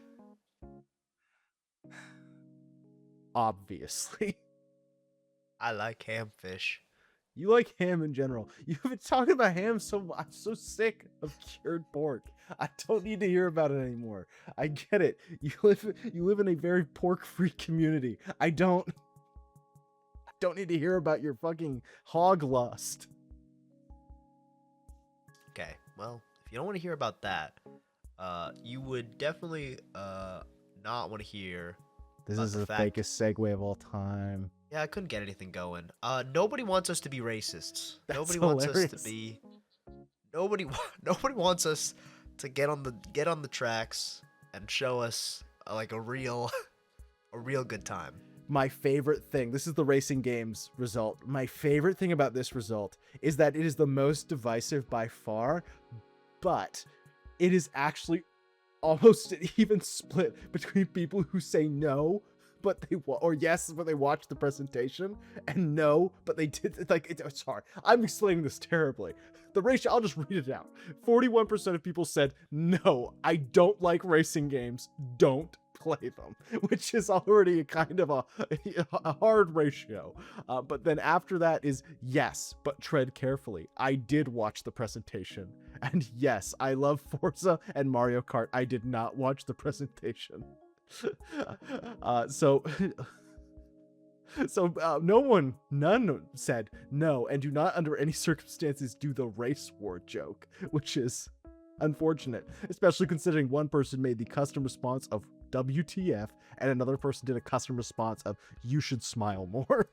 Obviously. I like ham fish. You like ham in general. You've been talking about ham I'm so sick of cured pork. I don't need to hear about it anymore. I get it. You live in a very pork-free community. I don't need to hear about your fucking hog lust. Okay, well, if you don't want to hear about that, you would definitely not want to hear. This is the fakest segue of all time. Yeah, I couldn't get anything going. Nobody wants us to be racists. That's nobody hilarious. wants us to be. Nobody wants us to get on the tracks and show us like a real good time. My favorite thing, this is the racing games result. My favorite thing about this result is that it is the most divisive by far, but it is actually almost an even split between people who say no, or yes, but they watched the presentation, and no, but they did. It's hard. I'm explaining this terribly. The ratio, I'll just read it out. 41% of people said, no, I don't like racing games. Don't play them, which is already kind of a hard ratio. But then after that is yes, but tread carefully. I did watch the presentation. And yes, I love Forza and Mario Kart. I did not watch the presentation. None said no, and do not under any circumstances do the race war joke, which is unfortunate, especially considering one person made the custom response of WTF and another person did a custom response of you should smile more.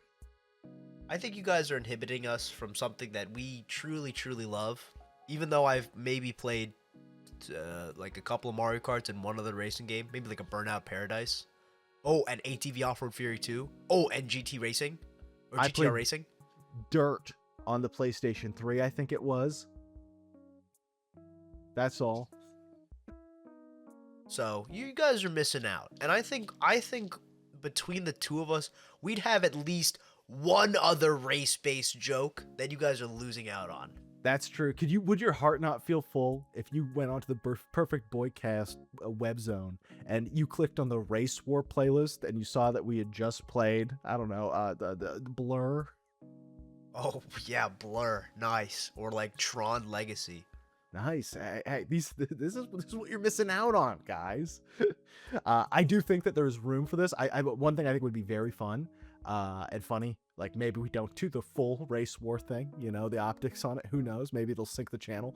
I think you guys are inhibiting us from something that we truly, truly love. Even though I've maybe played like a couple of Mario Karts and one other racing game, maybe like a Burnout Paradise. Oh, and ATV Off-Road Fury 2. Oh, and GT Racing. Or GTR Racing. Dirt on the PlayStation 3, I think it was. That's all. So, you guys are missing out. And I think between the two of us, we'd have at least one other race-based joke that you guys are losing out on. That's true. Would your heart not feel full if you went onto the Perfect Boycast web zone and you clicked on the Race War playlist and you saw that we had just played, I don't know, the Blur? Oh yeah, Blur, nice. Or like Tron Legacy. Nice. Hey, this is what you're missing out on, guys. I do think that there's room for this. One thing I think would be very fun and funny. Like maybe we don't do the full Race War thing, the optics on it. Who knows? Maybe it'll sync the channel.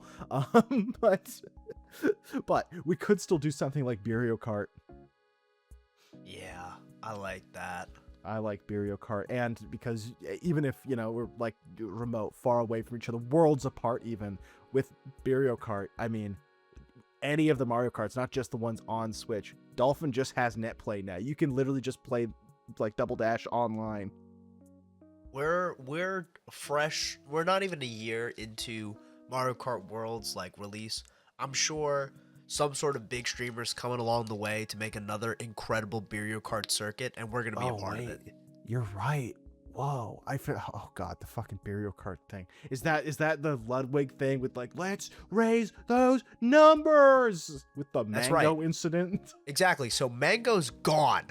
But we could still do something like Burial Kart. Yeah, I like that. I like Burial Kart, and because even if we're like remote, far away from each other, worlds apart, even with Burial Kart, I mean, any of the Mario Karts, not just the ones on Switch. Dolphin just has net play now. You can literally just play like Double Dash online. We're fresh. We're not even a year into Mario Kart World's like release. I'm sure some sort of big streamers coming along the way to make another incredible Burial Kart circuit, and we're gonna be a part of it. You're right. Whoa, oh god, the fucking Burial Kart thing. Is that the Ludwig thing with like, let's raise those numbers with the Mango incident? Exactly. So Mango's gone.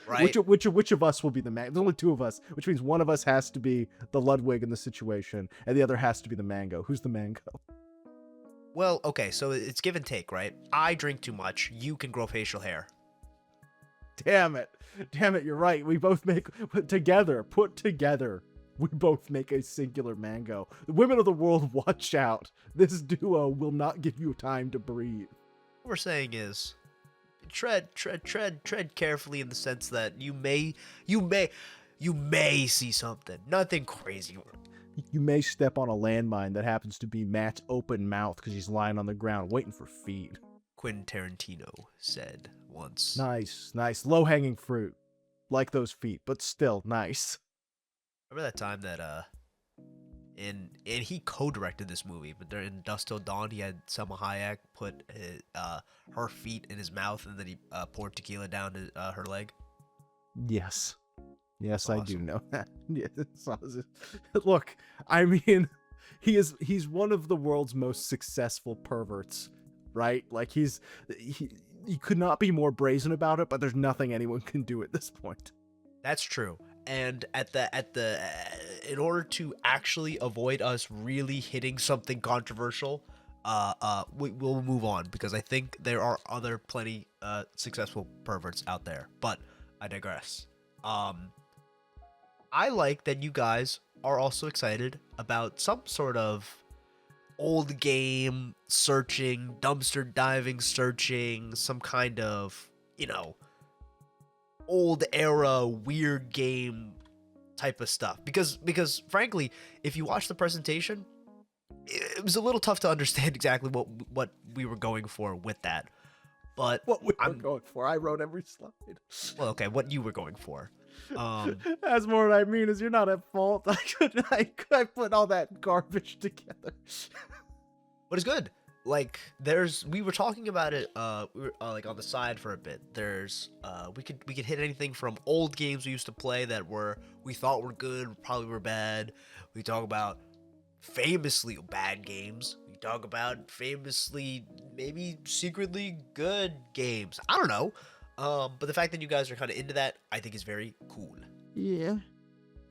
Right? Which of us will be the Mango? There's only two of us, which means one of us has to be the Ludwig in the situation, and the other has to be the Mango. Who's the Mango? Well, okay, so it's give and take, right? I drink too much. You can grow facial hair. Damn it, you're right. We both put together, we both make a singular Mango. The women of the world, watch out. This duo will not give you time to breathe. What we're saying is, tread carefully in the sense that you may see something. Nothing crazy. You may step on a landmine that happens to be Matt's open mouth because he's lying on the ground waiting for feed. Quentin Tarantino said once. Nice. Low-hanging fruit. Like those feet, but still nice. Remember that time that and he co-directed this movie, but in Dusk Till Dawn he had Selma Hayek put her feet in his mouth and then he poured tequila down her leg? Yes. Yes, awesome. I do know that. Look, I mean, he's one of the world's most successful perverts, right? Like he could not be more brazen about it, but there's nothing anyone can do at this point. That's true. And in order to actually avoid us really hitting something controversial, we'll move on because I think there are other plenty successful perverts out there. But I digress. I like that you guys are also excited about some sort of old game searching, dumpster diving searching, some kind of, old era weird game type of stuff. Because frankly, if you watch the presentation, it was a little tough to understand exactly what we were going for with that. But what we were going for, I wrote every slide. Well, okay, what you were going for. That's more what I mean is you're not at fault. I put all that garbage together. But it's good. Like we were talking about it we were like on the side for a bit. There's we could hit anything from old games we used to play that we thought were good, probably were bad. We talk about famously bad games. We talk about famously maybe secretly good games. I don't know. But the fact that you guys are kind of into that, I think is very cool. Yeah.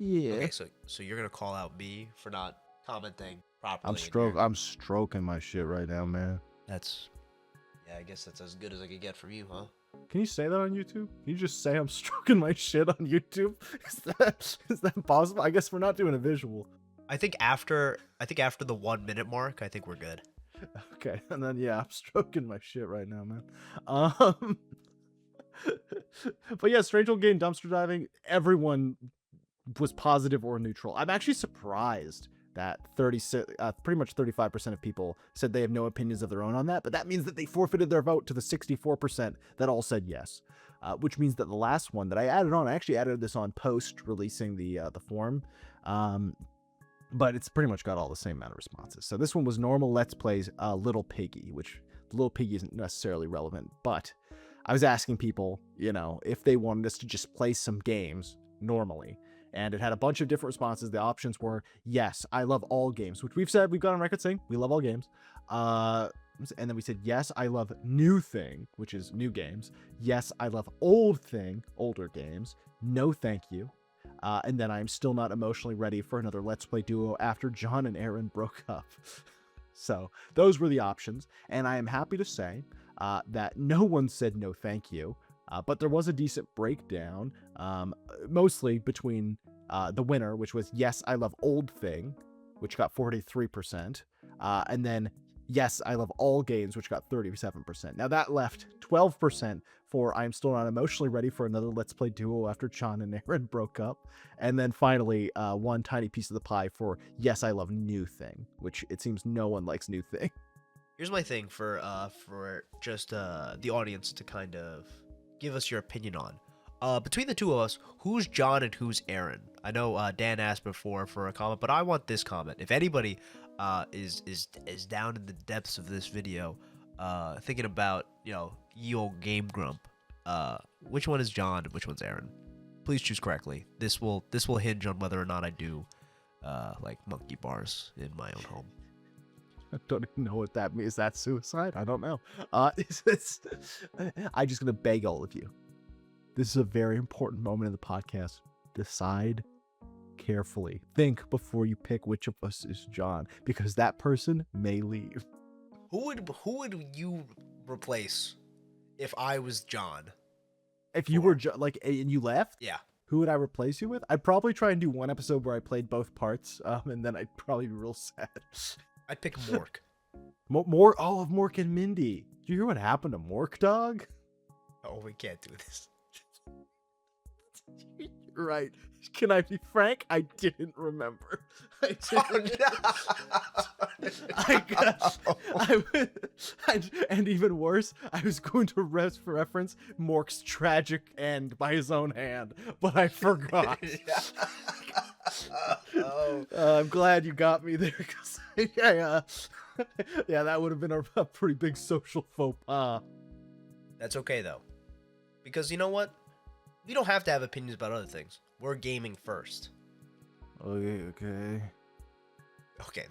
Okay, so you're gonna call out me for not commenting properly. I'm stroking my shit right now, man. I guess that's as good as I could get from you, huh? Can you say that on YouTube? Can you just say I'm stroking my shit on YouTube? Is that possible? I guess we're not doing a visual. I think after the 1 minute mark, I think we're good. Okay, and then I'm stroking my shit right now, man. But yeah, Strange Old Game dumpster diving, everyone was positive or neutral. I'm actually surprised that pretty much 35% of people said they have no opinions of their own on that, but that means that they forfeited their vote to the 64% that all said yes, which means that the last one that I actually added this on post releasing the form, but it's pretty much got all the same amount of responses. So this one was normal Let's Plays Little Piggy, which Little Piggy isn't necessarily relevant, but I was asking people, if they wanted us to just play some games normally. And it had a bunch of different responses. The options were, yes, I love all games, which we've got on record saying we love all games. And then we said, yes, I love new thing, which is new games. Yes, I love old thing, older games. No, thank you. And then I'm still not emotionally ready for another Let's Play duo after John and Aaron broke up. So those were the options. And I am happy to say that no one said no, thank you. But there was a decent breakdown, mostly between the winner, which was yes, I love old thing, which got 43%. And then yes, I love all games, which got 37%. Now that left 12% for I'm still not emotionally ready for another Let's Play duo after John and Aaron broke up. And then finally, one tiny piece of the pie for yes, I love new thing, which it seems no one likes new thing. Here's my thing for just the audience to kind of give us your opinion on. Between the two of us, who's John and who's Aaron? I know Dan asked before for a comment, but I want this comment. If anybody is down in the depths of this video, thinking about ye old game grump, which one is John and which one's Aaron? Please choose correctly. This will hinge on whether or not I do like monkey bars in my own home. I don't even know what that means. Is that suicide? I don't know. I'm just gonna beg all of you. This is a very important moment in the podcast. Decide carefully. Think before you pick which of us is John, because that person may leave. Who would you replace if I was John? If you were like, and you left? Yeah. Who would I replace you with? I'd probably try and do one episode where I played both parts, and then I'd probably be real sad. I'd pick Mork. Mork? Oh, of Mork and Mindy. Did you hear what happened to Mork, dog? Oh, we can't do this. You're right. Can I be frank? I didn't remember. And even worse, I was going to reference Mork's tragic end by his own hand, but I forgot. I'm glad you got me there, because yeah, that would have been a pretty big social faux pas. That's okay though, because you know what? We don't have to have opinions about other things. We're gaming first. Okay. Okay,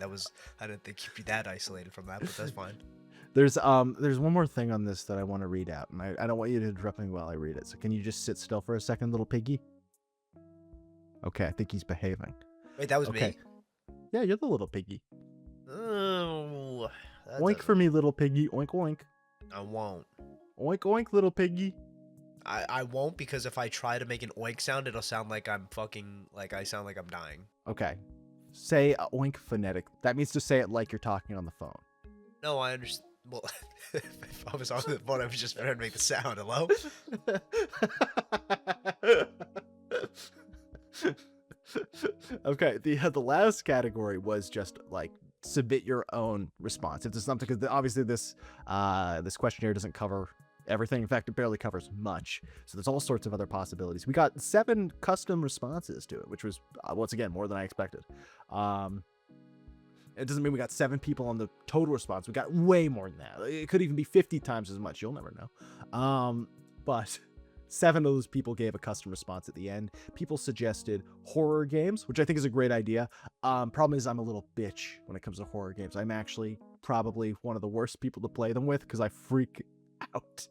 I didn't think you'd be that isolated from that, but that's fine. There's one more thing on this that I want to read out, and I don't want you to interrupt me while I read it. So can you just sit still for a second, little piggy? Okay, I think he's behaving. Wait, that was okay. me? Yeah, you're the little piggy. Oh, oink for me, little piggy. Oink, oink. I won't. Oink, oink, little piggy. I won't, because if I try to make an oink sound, it'll sound like I'm I sound like I'm dying. Okay. Say oink phonetic. That means to say it like you're talking on the phone. No, I understand. Well, if I was on the phone, I was just trying to make the sound. Hello? Okay, the last category was just like submit your own response. If there's something, because obviously this questionnaire doesn't cover everything. In fact, it barely covers much. So there's all sorts of other possibilities. We got 7 custom responses to it, which was once again more than I expected. It doesn't mean we got 7 people on the total response. We got way more than that. It could even be 50 times as much. You'll never know. But 7 of those people gave a custom response at the end. People suggested horror games, which I think is a great idea. Problem is I'm a little bitch when it comes to horror games. I'm actually probably one of the worst people to play them with because I freak out.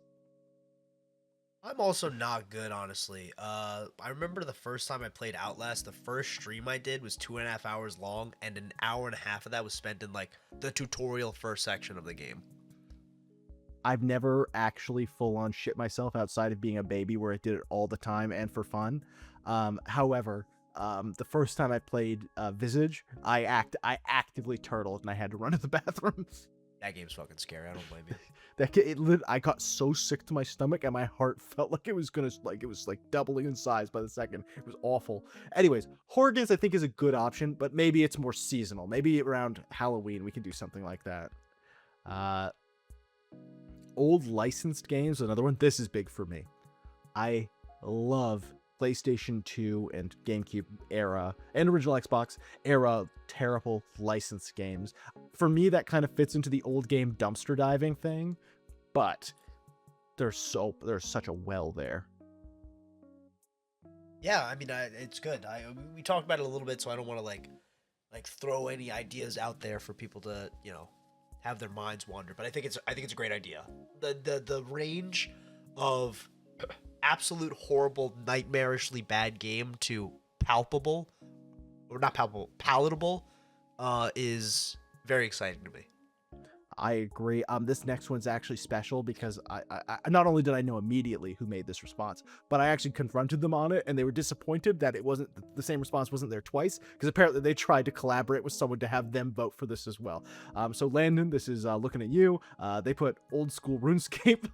I'm also not good, honestly. I remember the first time I played Outlast, the first stream I did was 2.5 hours long, and an hour and a half of that was spent in like the tutorial first section of the game. I've never actually full-on shit myself outside of being a baby where I did it all the time and for fun. However, the first time I played Visage, I actively turtled and I had to run to the bathroom. That game's fucking scary. I don't blame you. I got so sick to my stomach and my heart felt like it was doubling in size by the second. It was awful. Anyways, horror games I think is a good option, but maybe it's more seasonal. Maybe around Halloween we can do something like that. Old licensed games, another one. This is big for me. I love PlayStation 2 and GameCube era and original Xbox era terrible licensed games. For me, that kind of fits into the old game dumpster diving thing, but there's such a well there. Yeah, I mean, it's good. We talked about it a little bit, so I don't want to like throw any ideas out there for people to have their minds wander. But I think it's a great idea. The range of absolute horrible, nightmarishly bad game to palpable, or not palpable, palatable, is very exciting to me. I agree. This next one's actually special because I not only did I know immediately who made this response, but I actually confronted them on it, and they were disappointed that it wasn't the same response wasn't there twice, because apparently they tried to collaborate with someone to have them vote for this as well. So Landon, this is looking at you. They put old school RuneScape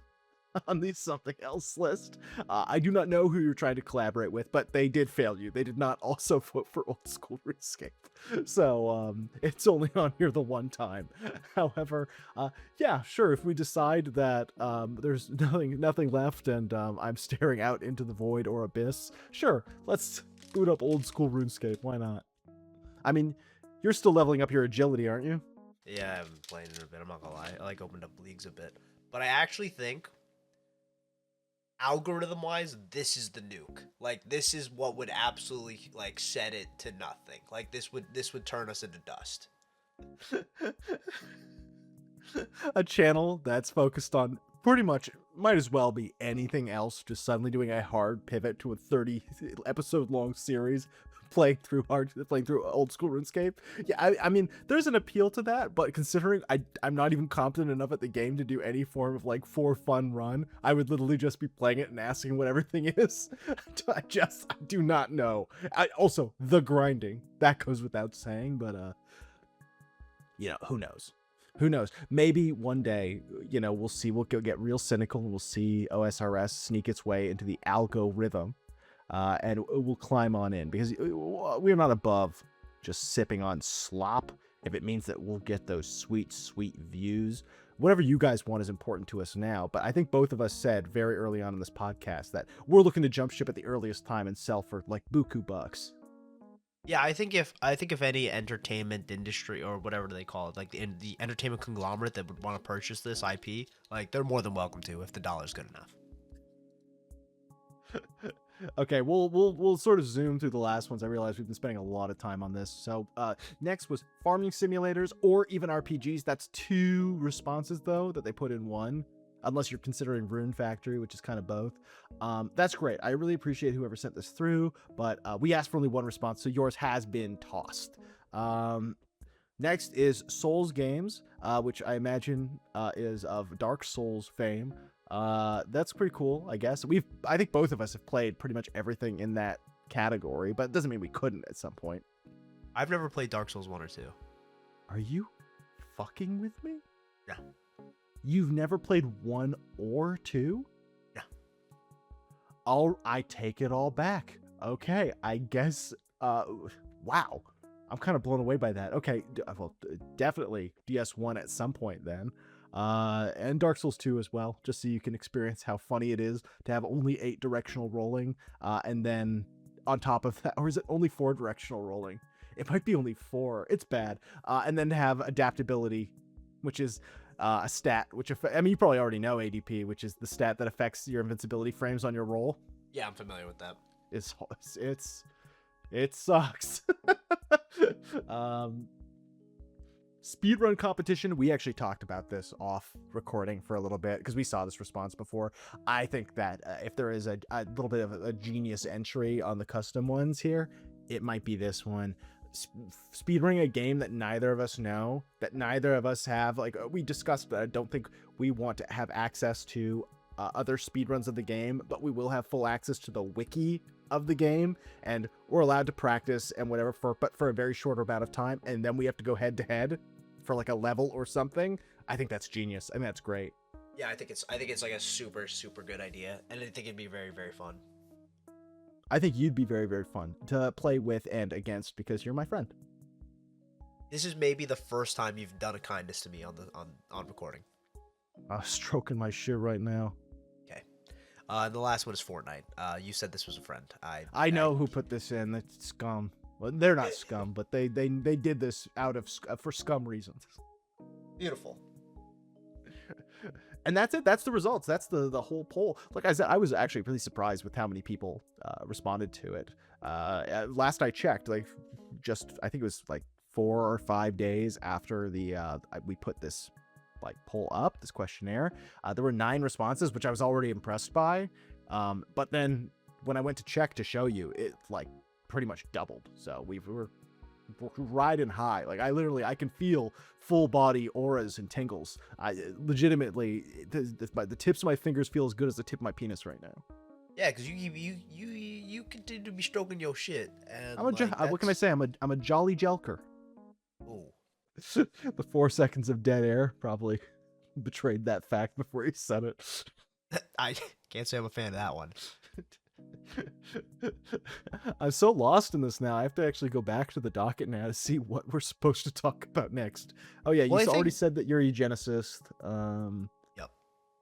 on the something else list. I do not know who you're trying to collaborate with, but they did fail you. They did not also vote for old school RuneScape. So it's only on here the one time. However, yeah, sure. If we decide that there's nothing left and I'm staring out into the void or abyss, sure, let's boot up old school RuneScape. Why not? I mean, you're still leveling up your agility, aren't you? Yeah, I haven't played it in a bit. I'm not gonna lie. I like opened up leagues a bit, but I actually think, algorithm wise, this is the nuke. Like, this is what would absolutely like set it to nothing. Like, this would turn us into dust. A channel that's focused on pretty much might as well be anything else, just suddenly doing a hard pivot to a 30 episode long series playing through old school RuneScape. Yeah, I mean, there's an appeal to that, but considering I'm not even competent enough at the game to do any form of like for fun run, I would literally just be playing it and asking what everything is. I do not know. Also, the grinding, that goes without saying, but who knows? Who knows? Maybe one day, we'll see. We'll get real cynical and we'll see OSRS sneak its way into the algo rhythm, and we'll climb on in, because we're not above just sipping on slop if it means that we'll get those sweet, sweet views. Whatever you guys want is important to us now, but I think both of us said very early on in this podcast that we're looking to jump ship at the earliest time and sell for like buku bucks. Yeah, I think if any entertainment industry, or whatever they call it, like the entertainment conglomerate that would want to purchase this IP, like, they're more than welcome to, if the dollar's good enough. Okay, we'll sort of zoom through the last ones. I realize we've been spending a lot of time on this. So next was farming simulators or even RPGs. That's 2 responses though that they put in one, unless you're considering Rune Factory, which is kind of both. That's great. I really appreciate whoever sent this through, but we asked for only one response, so yours has been tossed. Next is Souls games, which I imagine is of Dark Souls fame. That's pretty cool, I guess. I think both of us have played pretty much everything in that category, but it doesn't mean we couldn't at some point. I've never played Dark Souls 1 or 2. Are you fucking with me? No. You've never played 1 or 2? No. I take it all back. Okay, I guess, wow. I'm kind of blown away by that. Okay, well, definitely DS1 at some point then. And Dark Souls 2 as well, just so you can experience how funny it is to have only 8 directional rolling, and then on top of that, or is it only 4 directional rolling? It might be only 4. It's bad. And then have adaptability, which is a stat, which you probably already know ADP, which is the stat that affects your invincibility frames on your roll. Yeah, I'm familiar with that. It sucks. Speedrun competition, we actually talked about this off recording for a little bit because we saw this response before. I think that if there is a little bit of a genius entry on the custom ones here, it might be this one. Speedrunning a game that neither of us know, that neither of us have. Like we discussed, I don't think we want to have access to other speedruns of the game, but we will have full access to the wiki of the game, and we're allowed to practice and whatever but for a very short amount of time, and then we have to go head to head for like a level or something. I think that's genius. I mean, that's great. Yeah, I think it's like a super, super good idea, and I think it'd be very, very fun. I think you'd be very, very fun to play with and against because you're my friend. This is maybe the first time you've done a kindness to me on recording. Stroking my shit right now. Okay. And the last one is Fortnite. You said this was a friend. I know who put this in. That's scum. Well, they're not scum, but they did this out of for scum reasons. Beautiful. And that's it. That's the results. That's the whole poll. Like I said, I was actually really surprised with how many people responded to it. Last I checked, like I think it was like 4 or 5 days after we put this like poll up, this questionnaire, there were 9 responses, which I was already impressed by. But then when I went to check to show you, it like pretty much doubled. So we were riding high. Like I can feel full body auras and tingles. I legitimately, the tips of my fingers feel as good as the tip of my penis right now. Yeah, because you continue to be stroking your shit. And what can I say? I'm a jolly jelker. Oh. The 4 seconds of dead air probably betrayed that fact before he said it. I can't say I'm a fan of that one. I'm so lost in this now. I have to actually go back to the docket now to see what we're supposed to talk about next. Oh yeah, you already said that you're a eugenicist. Yep.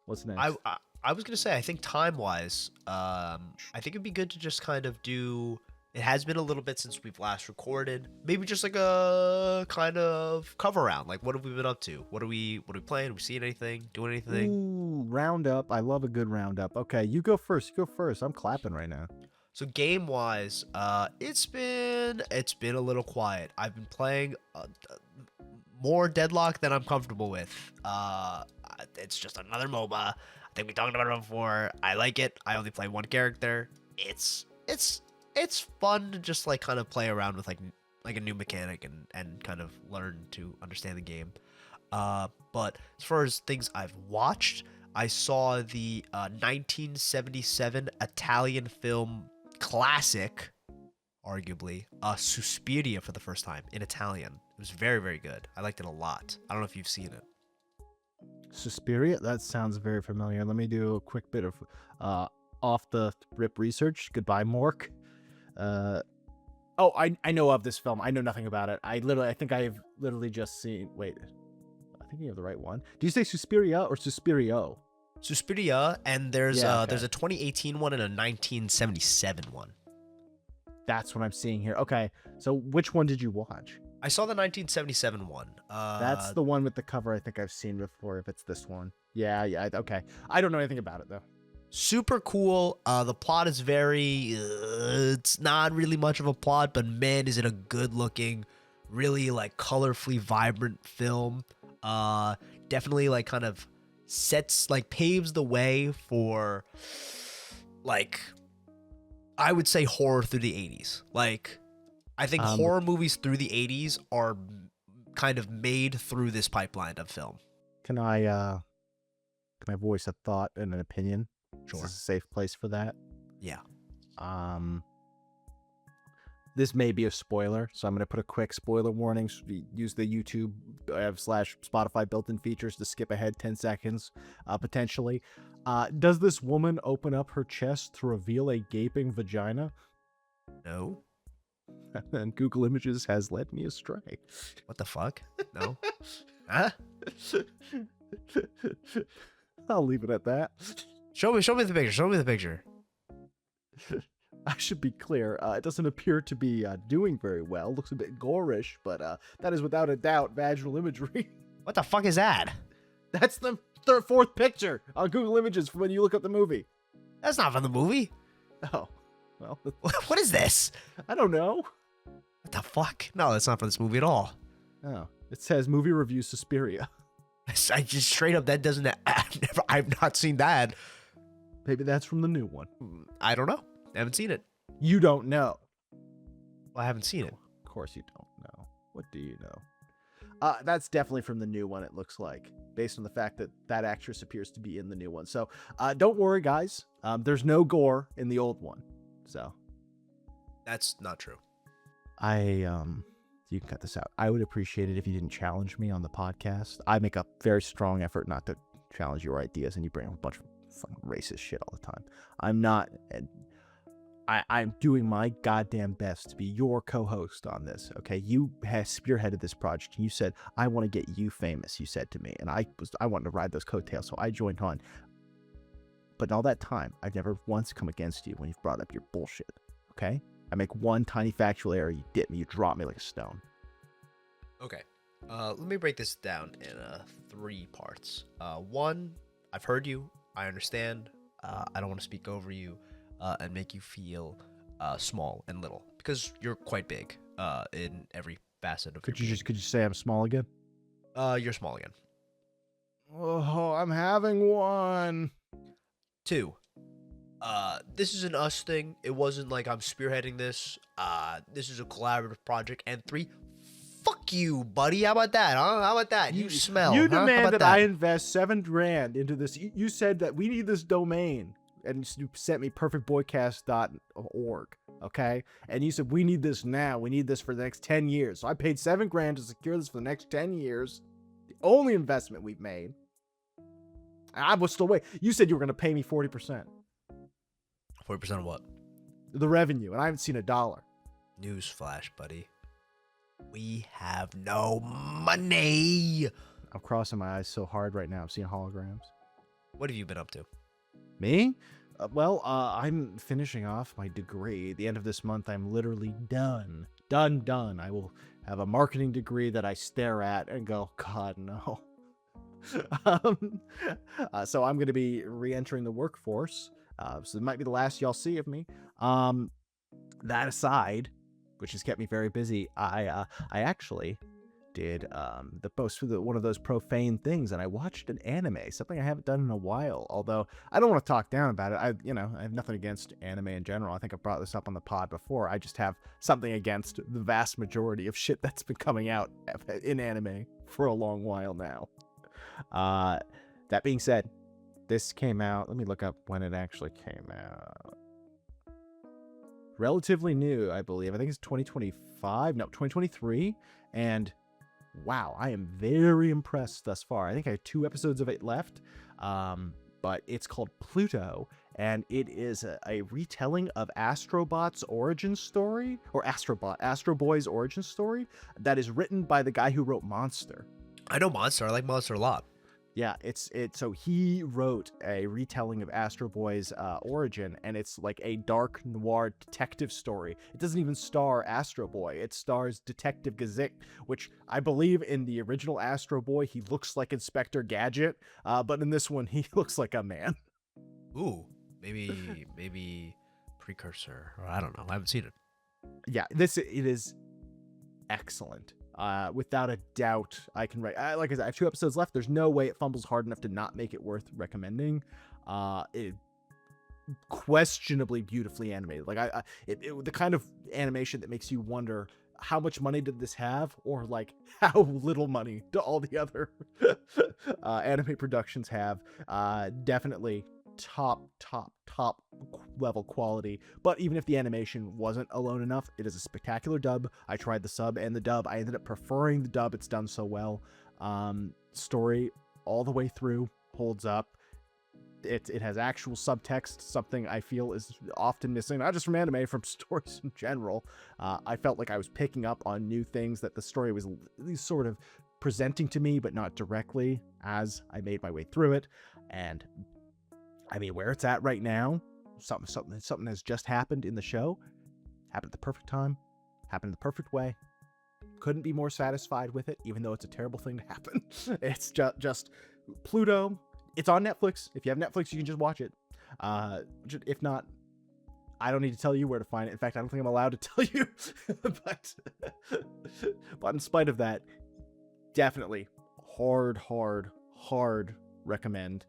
What's next? I was gonna say, I think time-wise, I think it'd be good to just kind of do. It has been a little bit since we've last recorded. Maybe just like a kind of cover round. Like, what have we been up to? What are we playing? Are we seeing anything? Doing anything? Ooh, roundup. I love a good roundup. Okay, you go first. I'm clapping right now. So game-wise, it's been a little quiet. I've been playing more Deadlock than I'm comfortable with. It's just another MOBA. I think we talked about it before. I like it. I only play one character. It's fun to just like kind of play around with like a new mechanic and kind of learn to understand the game. But as far as things I've watched, I saw the 1977 Italian film classic, arguably, Suspiria for the first time in Italian. It was very, very good. I liked it a lot. I don't know if you've seen it. Suspiria? That sounds very familiar. Let me do a quick bit of off the rip research. Goodbye, Mork. I know of this film. I know nothing about it. I think I've literally just seen. Wait, I think you have the right one. Do you say Suspiria or Suspirio? Suspiria, and there's a 2018 one and a 1977 one. That's what I'm seeing here. Okay, so which one did you watch? I saw the 1977 one. That's the one with the cover I think I've seen before, if it's this one. Yeah, okay. I don't know anything about it, though. Super cool. The plot is very... it's not really much of a plot, but man, is it a good-looking, really, like, colorfully vibrant film. Definitely, like, kind of paves the way for, like, I would say horror through the 80s. Like... I think horror movies through the 80s are kind of made through this pipeline of film. Can I voice a thought and an opinion? Sure. Is this a safe place for that? Yeah. This may be a spoiler, so I'm going to put a quick spoiler warning. Use the YouTube / Spotify built-in features to skip ahead 10 seconds, potentially. Does this woman open up her chest to reveal a gaping vagina? No. And Google Images has led me astray. What the fuck? No. Huh? I'll leave it at that. Show me the picture. Show me the picture. I should be clear. It doesn't appear to be doing very well. Looks a bit gorish, but that is without a doubt vaginal imagery. What the fuck is that? That's the fourth picture on Google Images from when you look up the movie. That's not from the movie. Oh. Well, what is this? I don't know. What the fuck? No, that's not from this movie at all. Oh, it says movie review Suspiria. I just straight up, that doesn't. I've not seen that. Maybe that's from the new one. I don't know. I haven't seen it. You don't know. Well, I haven't seen it. Of course you don't know. What do you know? That's definitely from the new one, it looks like, based on the fact that that actress appears to be in the new one. So don't worry, guys. There's no gore in the old one. So that's not true. You can cut this out. I would appreciate it if you didn't challenge me on the podcast. I make a very strong effort not to challenge your ideas, and you bring up a bunch of fucking racist shit all the time. I'm doing my goddamn best to be your co-host on this. Okay, you spearheaded this project, and you said I want to get you famous. You said to me, and I wanted to ride those coattails, so I joined on. But in all that time, I've never once come against you when you've brought up your bullshit, okay? I make one tiny factual error, you dip me, you drop me like a stone. Okay. Let me break this down in 3 parts. One, I've heard you. I understand. I don't want to speak over you and make you feel small and little because you're quite big in every facet of Could your you say I'm small again? You're small again. Oh, I'm having one. 2, this is an us thing. It wasn't like I'm spearheading this. This is a collaborative project. And 3, fuck you, buddy. How about that? Huh? How about that? You smell. You huh? How demand about that I invest $7,000 into this. You said that we need this domain, and you sent me perfectboycast.org. Okay, and you said we need this now. We need this for the next 10 years. So I paid $7,000 to secure this for the next 10 years. The only investment we've made. I was still waiting. You said you were going to pay me 40%. 40% of what? The revenue, and I haven't seen a dollar. Newsflash, buddy. We have no money. I'm crossing my eyes so hard right now. I'm seeing holograms. What have you been up to? Me? I'm finishing off my degree. At the end of this month, I'm literally done. Done. I will have a marketing degree that I stare at and go, God, no. So I'm going to be re-entering the workforce. So it might be the last y'all see of me. That aside, which has kept me very busy, I actually did the post for one of those profane things, and I watched an anime, something I haven't done in a while. Although I don't want to talk down about it. I have nothing against anime in general. I think I've brought this up on the pod before. I just have something against the vast majority of shit that's been coming out in anime for a long while now. That being said, this came out. Let me look up when it actually came out. Relatively new, I believe. I think it's 2025. No, 2023. And wow, I am very impressed thus far. I think I have 2 episodes of it left. But it's called Pluto, and it is a retelling of Astrobot's origin story, or Astro Boy's origin story, that is written by the guy who wrote Monster. I know Monster. I like Monster a lot. Yeah, so he wrote a retelling of Astro Boy's origin, and it's like a dark noir detective story. It doesn't even star Astro Boy. It stars Detective Gazette, which I believe in the original Astro Boy, he looks like Inspector Gadget, but in this one, he looks like a man. Ooh, maybe precursor, or I don't know. I haven't seen it. Yeah, it is excellent. Without a doubt, I can write. Like I said, I have 2 episodes left. There's no way it fumbles hard enough to not make it worth recommending. It questionably beautifully animated. Like the kind of animation that makes you wonder how much money did this have, or like how little money do all the other anime productions have. Definitely top level quality. But even if the animation wasn't alone enough, it is a spectacular dub. I tried the sub and the dub. I ended up preferring the dub. It's done so well. Story all the way through holds up. It has actual subtext, something I feel is often missing, not just from anime, from stories in general. I felt like I was picking up on new things that the story was at least sort of presenting to me, but not directly, as I made my way through it. And I mean, where it's at right now, something has just happened in the show. Happened at the perfect time. Happened in the perfect way. Couldn't be more satisfied with it, even though it's a terrible thing to happen. It's just Pluto. It's on Netflix. If you have Netflix, you can just watch it. If not, I don't need to tell you where to find it. In fact, I don't think I'm allowed to tell you. but in spite of that, definitely hard recommend.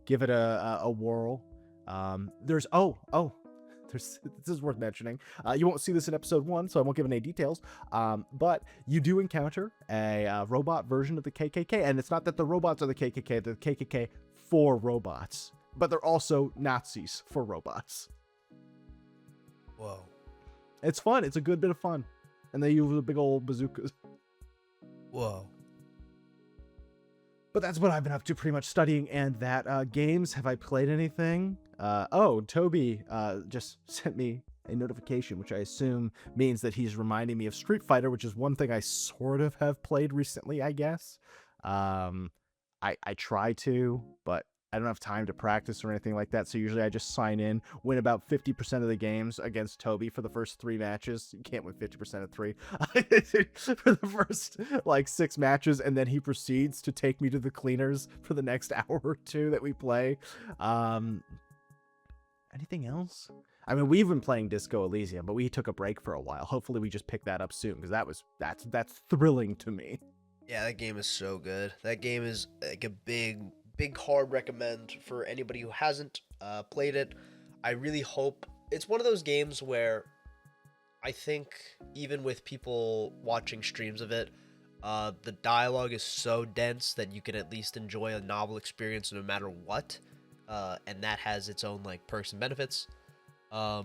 Give it a whirl. This is worth mentioning. You won't see this in episode 1, so I won't give any details. But you do encounter a robot version of the KKK, and it's not that the robots are the KKK. They're the KKK for robots, but they're also Nazis for robots. Whoa. It's fun. It's a good bit of fun. And they use the big old bazookas. Whoa. But that's what I've been up to, pretty much studying. And that games, have I played anything? Toby just sent me a notification, which I assume means that he's reminding me of Street Fighter, which is one thing I sort of have played recently, I guess. I try to, but I don't have time to practice or anything like that. So usually I just sign in, win about 50% of the games against Toby for the first 3 matches. You can't win 50% of 3 for the first like 6 matches. And then he proceeds to take me to the cleaners for the next hour or 2 that we play. Anything else? I mean, we've been playing Disco Elysium, but we took a break for a while. Hopefully we just pick that up soon, because that's thrilling to me. Yeah, that game is so good. That game is like a big hard recommend for anybody who hasn't played it. I really hope it's one of those games where I think even with people watching streams of it, the dialogue is so dense that you can at least enjoy a novel experience no matter what, and that has its own like perks and benefits. It's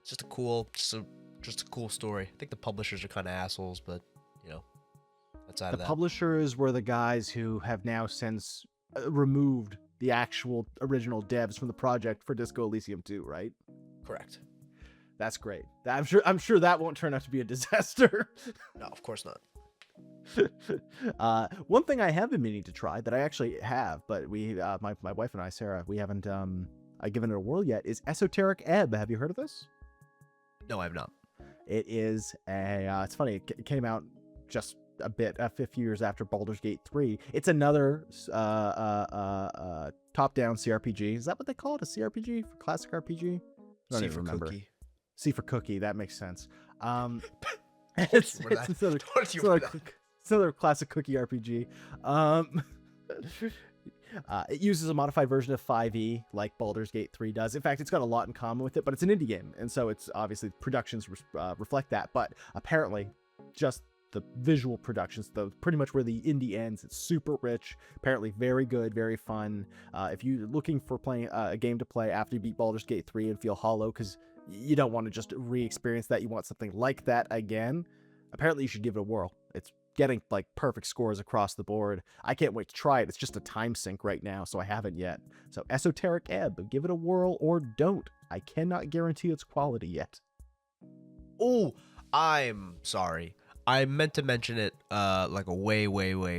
just a cool story. I think the publishers are kind of assholes, but you know, outside of that, the publishers were the guys who have now since removed the actual original devs from the project for Disco Elysium 2, right? Correct. That's great. I'm sure that won't turn out to be a disaster. No, of course not. One thing I have been meaning to try that I actually have, but we, my wife and I, Sarah, we haven't given it a whirl yet, is Esoteric Ebb. Have you heard of this? No, I have not. It is it's funny. It came out just a bit, a few years after Baldur's Gate 3. It's another top-down CRPG. Is that what they call it? A CRPG? For classic RPG? I don't even remember. Cookie. C for cookie. That makes sense. It's another classic cookie RPG. It uses a modified version of 5e like Baldur's Gate 3 does. In fact, it's got a lot in common with it, but it's an indie game, and so it's obviously productions reflect that. But apparently, just the visual productions, though, pretty much where the indie ends. It's super rich, apparently very good, very fun. If you're looking for playing a game to play after you beat Baldur's Gate 3 and feel hollow because you don't want to just re-experience that, you want something like that again, apparently you should give it a whirl. It's getting like perfect scores across the board. I can't wait to try it. It's just a time sink right now, so I haven't yet. So Esoteric Ebb, give it a whirl or don't. I cannot guarantee its quality yet. Oh, I'm sorry. I meant to mention it like a way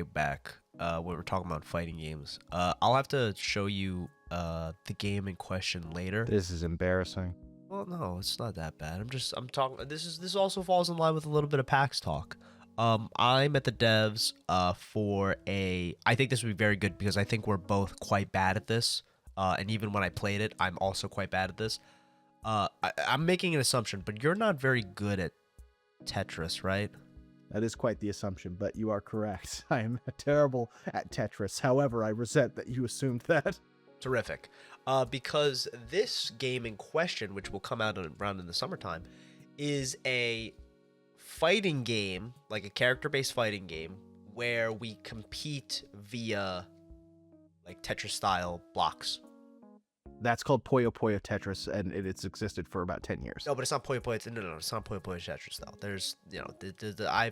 back when we were talking about fighting games. I'll have to show you the game in question later. This is embarrassing. Well, no, it's not that bad. I'm talking. This also falls in line with a little bit of PAX talk. I'm at the devs for a. I think this would be very good because I think we're both quite bad at this. And even when I played it, I'm also quite bad at this. I'm making an assumption, but you're not very good at Tetris, right? That is quite the assumption, but you are correct. I am terrible at Tetris. However, I resent that you assumed that. Terrific. Because this game in question, which will come out around in the summertime, is a fighting game, like a character-based fighting game, where we compete via like Tetris-style blocks. That's called Puyo Puyo Tetris, and it's existed for about 10 years. No, but it's not Puyo Puyo. No, it's not Puyo Puyo Tetris though. There's, you know, I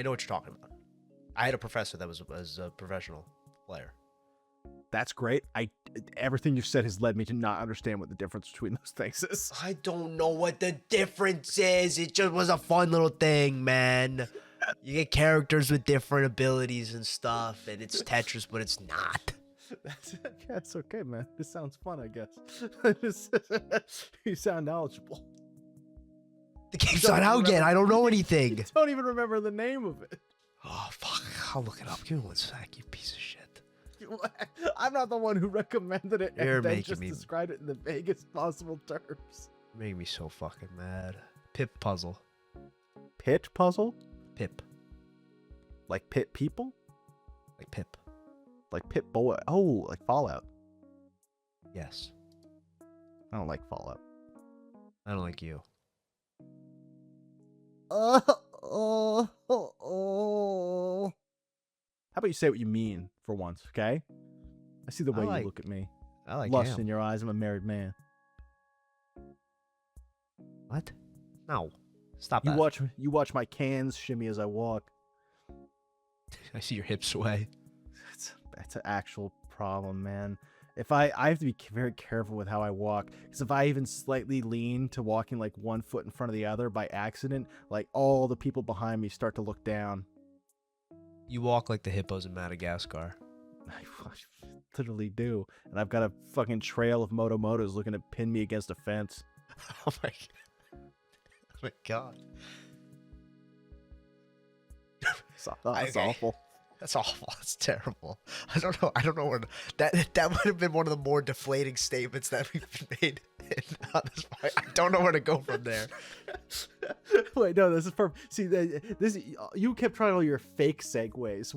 know what you're talking about. I had a professor that was a professional player. That's great. Everything you've said has led me to not understand what the difference between those things is. I don't know what the difference is. It just was a fun little thing, man. You get characters with different abilities and stuff, and it's Tetris, but it's not. That's okay, man. This sounds fun, I guess. You sound knowledgeable. The game's not out yet. I don't know anything. You don't even remember the name of it. Oh, fuck. I'll look it up. Give me one sec, you piece of shit. I'm not the one who recommended it You're and then making just me... described it in the vaguest possible terms. You're making me so fucking mad. Pip puzzle. Pit puzzle? Pip. Like pit people? Like Pip. Like Pit Boy. Oh, like Fallout. Yes. I don't like Fallout. I don't like you. How about you say what you mean for once, okay? I see the way you look at me. I like lust in your eyes. I'm a married man. What? No. Stop that. You watch my cans shimmy as I walk. I see your hips sway. That's an actual problem, man. If I have to be very careful with how I walk, because if I even slightly lean to walking like one foot in front of the other by accident, like all the people behind me start to look down. You walk like the hippos in Madagascar. literally do. And I've got a fucking trail of motos looking to pin me against a fence. Oh my god. That's awful. That's awful. That's terrible. I don't know where that might have been one of the more deflating statements that we've made on this podcast. I don't know where to go from there. Wait, no, this is perfect. See, this you kept trying all your fake segues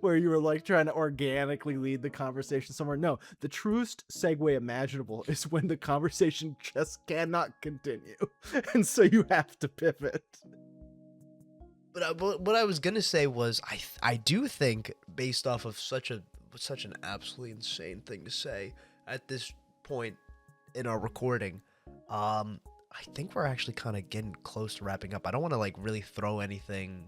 where you were like trying to organically lead the conversation somewhere. No, the truest segue imaginable is when the conversation just cannot continue, and so you have to pivot. But what I was gonna say was I do think, based off of such an absolutely insane thing to say at this point in our recording, I think we're actually kind of getting close to wrapping up. I don't want to like really throw anything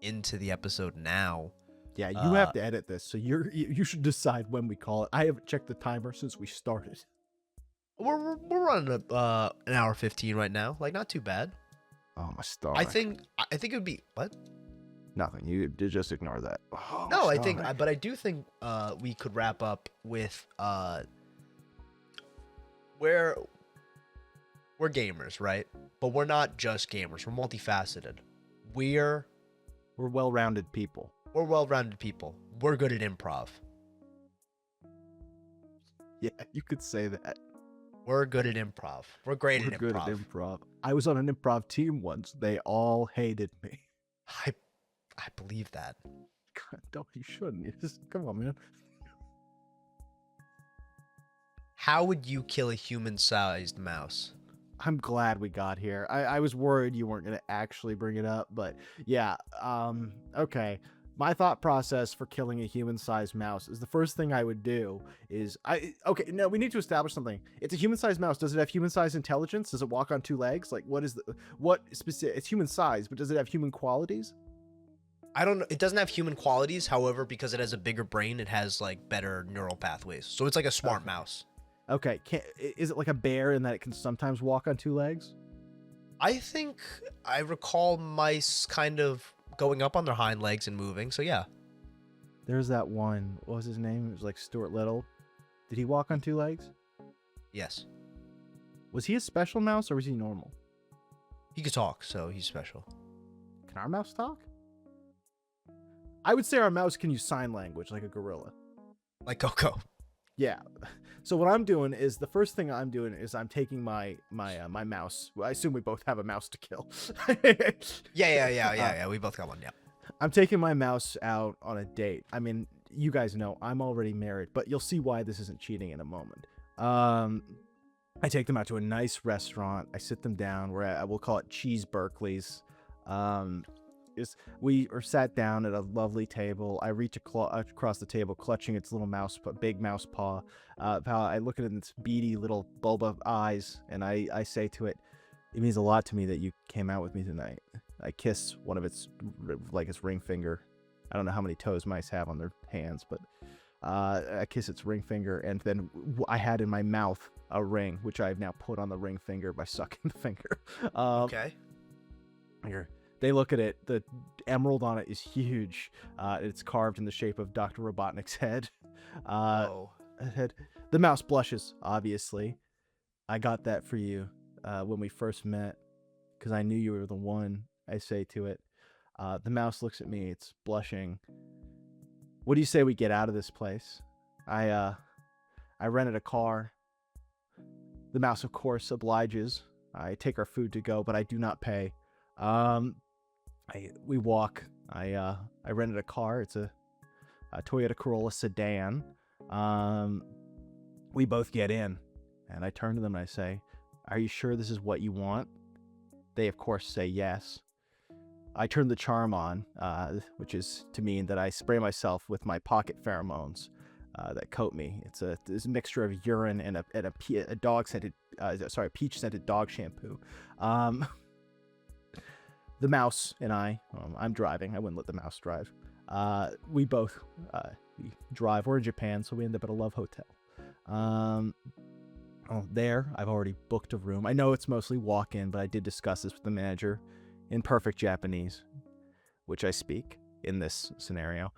into the episode now. Yeah, you have to edit this, so you should decide when we call it. I haven't checked the timer since we started. We're running an hour 15 right now, like not too bad. Oh, my stomach. I think it would be what? Nothing. You just ignore that. Oh, no, I do think we could wrap up with we're gamers, right? But we're not just gamers. We're multifaceted. We're well-rounded people. We're well-rounded people. We're good at improv. Yeah, you could say that. We're good at improv. We're great at improv. Good at improv. I was on an improv team once. They all hated me. I believe that. God, don't, you shouldn't. You just come on, man. How would you kill a human-sized mouse? I'm glad we got here. I was worried you weren't going to actually bring it up, but yeah. Okay. My thought process for killing a human-sized mouse is the first thing I would do is okay, no, we need to establish something. It's a human-sized mouse. Does it have human-sized intelligence? Does it walk on two legs? Like, what specific? It's human-sized, but does it have human qualities? I don't know. It doesn't have human qualities. However, because it has a bigger brain, it has like better neural pathways. So it's like a smart mouse. Okay. Is it like a bear in that it can sometimes walk on two legs? I think I recall mice kind of going up on their hind legs and moving. So yeah. There's that one. What was his name? It was like Stuart Little. Did he walk on two legs? Yes. Was he a special mouse or was he normal? He could talk, so he's special. Can our mouse talk? I would say our mouse can use sign language like a gorilla. Like Coco. Yeah. So what I'm doing is the first thing I'm doing is I'm taking my mouse. Well, I assume we both have a mouse to kill. Yeah. We both got one. Yeah. I'm taking my mouse out on a date. I mean, you guys know I'm already married, but you'll see why this isn't cheating in a moment. I take them out to a nice restaurant. I sit them down. We'll call it Cheese Berkeley's. We are sat down at a lovely table. I reach across the table, clutching its little big mouse paw. I look at its beady little bulb of eyes, and I say to it, "It means a lot to me that you came out with me tonight." I kiss one of its ring finger. I don't know how many toes mice have on their hands, but I kiss its ring finger, and then I had in my mouth a ring, which I have now put on the ring finger by sucking the finger. Okay. Here. They look at it. The emerald on it is huge. It's carved in the shape of Dr. Robotnik's head. The mouse blushes, obviously. I got that for you when we first met because I knew you were the one, I say to it. The mouse looks at me. It's blushing. What do you say we get out of this place? I rented a car. The mouse, of course, obliges. I take our food to go, but I do not pay. We walk. I rented a car. It's a Toyota Corolla sedan. We both get in, and I turn to them and I say, "Are you sure this is what you want?" They, of course, say yes. I turn the charm on, which is to mean that I spray myself with my pocket pheromones that coat me. It's a mixture of urine and a peach-scented dog shampoo. The mouse and I'm driving. I wouldn't let the mouse drive. We both we drive. We're in Japan, so we end up at a love hotel. There, I've already booked a room. I know it's mostly walk-in, but I did discuss this with the manager in perfect Japanese, which I speak in this scenario.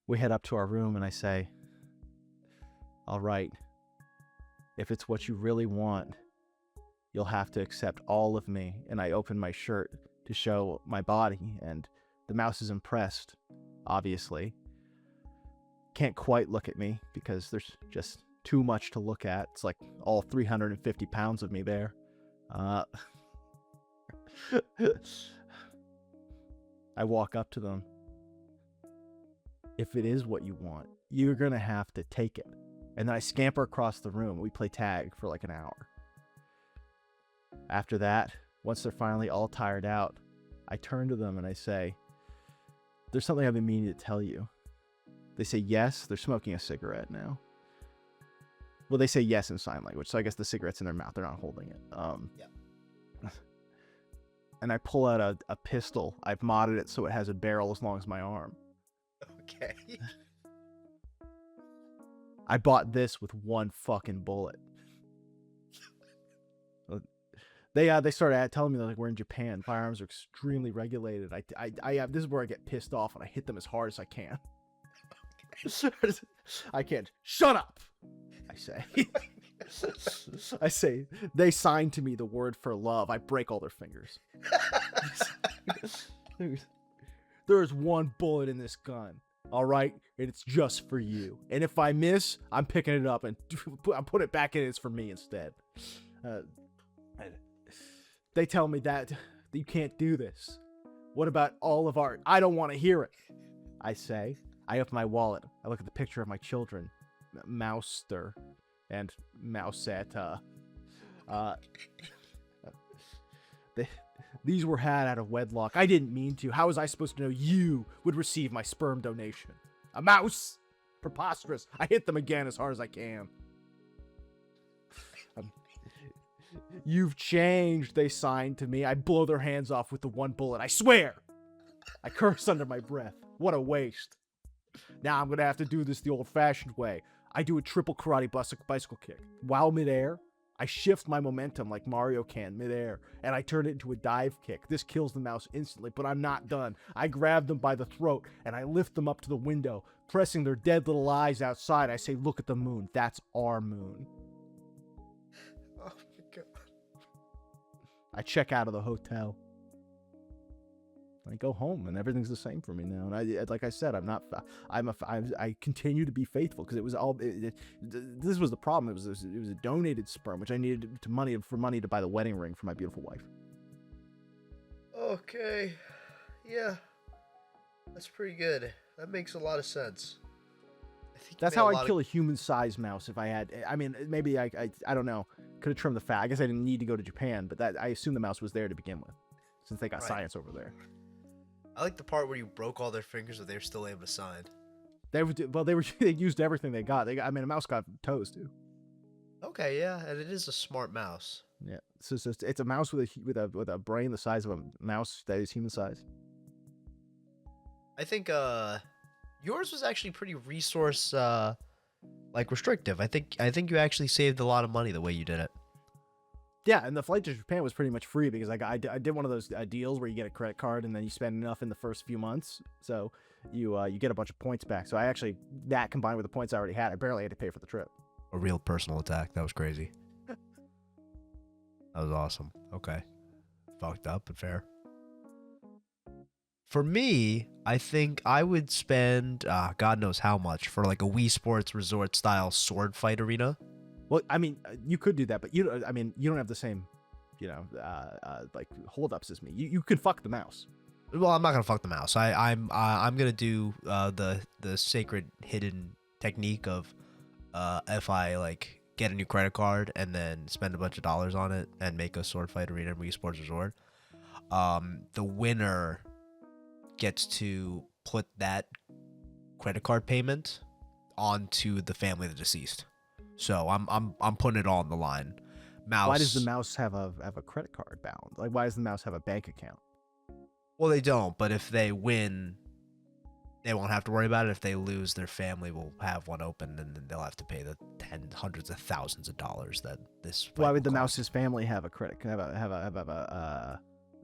We head up to our room and I say, all right, if it's what you really want, you'll have to accept all of me. And I open my shirt to show my body, and the mouse is impressed, obviously. Can't quite look at me because there's just too much to look at. It's like all 350 pounds of me there. I walk up to them. If it is what you want, you're going to have to take it. And then I scamper across the room. We play tag for like an hour. After that, once they're finally all tired out, I turn to them and I say, there's something I've been meaning to tell you. They say yes. They're smoking a cigarette now. Well, they say yes in sign language, so I guess the cigarette's in their mouth. They're not holding it. Yeah. And I pull out a pistol. I've modded it so it has a barrel as long as my arm. Okay. I bought this with one fucking bullet. They started telling me, like, we're in Japan. Firearms are extremely regulated. This is where I get pissed off and I hit them as hard as I can. I can't. Shut up! I say. I say, they signed to me the word for love. I break all their fingers. There is one bullet in this gun. All right, and it's just for you. And if I miss, I'm picking it up and I'm putting it back in. It's for me instead. They tell me that you can't do this. What about all of our... I don't want to hear it. I say. I open my wallet. I look at the picture of my children, Mouster and Mousette. These were had out of wedlock. I didn't mean to. How was I supposed to know you would receive my sperm donation? A mouse! Preposterous. I hit them again as hard as I can. You've changed, they signed to me. I blow their hands off with the one bullet. I swear! I curse under my breath. What a waste. Now I'm going to have to do this the old-fashioned way. I do a triple karate bicycle kick. While midair, I shift my momentum like Mario can midair, and I turn it into a dive kick. This kills the mouse instantly, but I'm not done. I grab them by the throat, and I lift them up to the window. Pressing their dead little eyes outside, I say, look at the moon. That's our moon. Oh my God. I check out of the hotel. I go home, and everything's the same for me now. And like I said, I continue to be faithful because it was all. This was the problem. It was a donated sperm, which I needed money to buy the wedding ring for my beautiful wife. Okay, yeah, that's pretty good. That makes a lot of sense. That's how I'd kill a human-sized mouse if I had. I mean, maybe I don't know. Could have trimmed the fat. I guess I didn't need to go to Japan, but I assume the mouse was there to begin with, since they got science over there. I like the part where you broke all their fingers, but they were still able to sign. They used everything they got. A mouse got toes too. Okay, yeah, and it is a smart mouse. Yeah, so it's a mouse with a brain the size of a mouse that is human size. I think yours was actually pretty resource restrictive. I think you actually saved a lot of money the way you did it. Yeah, and the flight to Japan was pretty much free because I did one of those deals where you get a credit card and then you spend enough in the first few months, so you get a bunch of points back. So I actually, that combined with the points I already had, I barely had to pay for the trip. A real personal attack. That was crazy. That was awesome. Okay. Fucked up, but fair. For me, I think I would spend God knows how much for like a Wii Sports Resort style sword fight arena. Well, I mean, you could do that, but you don't have the same, holdups as me. You could fuck the mouse. Well, I'm not gonna fuck the mouse. I'm gonna do the sacred hidden technique of if I get a new credit card and then spend a bunch of dollars on it and make a sword fight arena in Wii Sports Resort. The winner gets to put that credit card payment onto the family of the deceased. So I'm putting it all on the line. Mouse. Why does the mouse have a credit card balance? Like, why does the mouse have a bank account? Well, they don't. But if they win, they won't have to worry about it. If they lose, their family will have one open, and then they'll have to pay the hundreds of thousands of dollars that this. Why would the mouse's family have a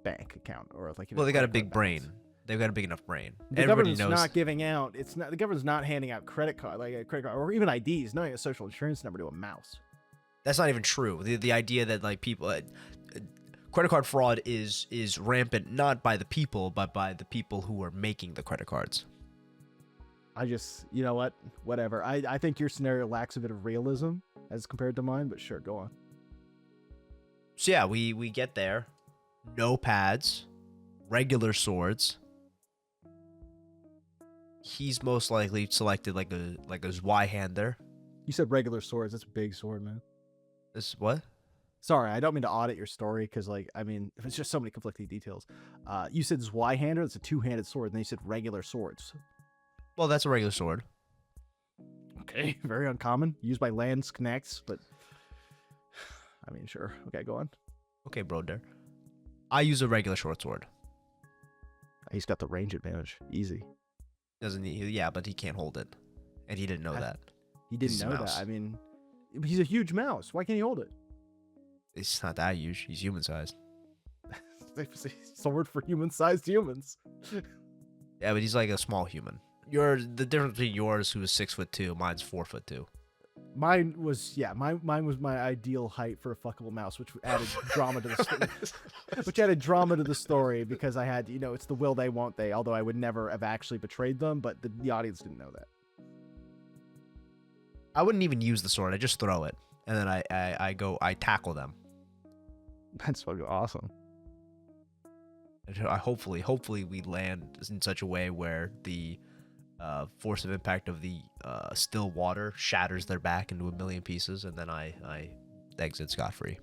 bank account or Well, they got a big brain. They've got a big enough brain. The Everybody government's knows. not giving out. It's not. The government's not handing out credit card, like a credit card, or even IDs, not a social insurance number to a mouse. That's not even true. The idea that like people, credit card fraud is rampant, not by the people, but by the people who are making the credit cards. I just, you know what? Whatever. I think your scenario lacks a bit of realism as compared to mine, but sure, go on. So yeah, we get there. No pads, regular swords. He's most likely selected like a Zweihander. You said regular swords. That's a big sword, man. This what? Sorry, I don't mean to audit your story because, like, I mean, it's just so many conflicting details. You said Zweihander. That's a two-handed sword, and then you said regular swords. Well, that's a regular sword. Okay, very uncommon. Used by lands connects, but I mean, sure. Okay, go on. Okay, bro, there. I use a regular short sword. He's got the range advantage. Easy. Doesn't he? Yeah, but he can't hold it, and he didn't know that. He didn't He's a know that. mouse. I mean, he's a huge mouse. Why can't he hold it? It's not that huge. He's human sized. Sword for human-sized humans. Yeah, but he's like a small human. The difference between yours, who is 6'2", mine's 4'2". Mine was mine was my ideal height for a fuckable mouse, which added drama to the story, because I had, it's the will they won't they, although I would never have actually betrayed them, but the audience didn't know that. I wouldn't even use the sword. I just throw it, and then I tackle them. That's fucking awesome. Hopefully we land in such a way where the force of impact of the still water shatters their back into a million pieces, and then I exit scot-free.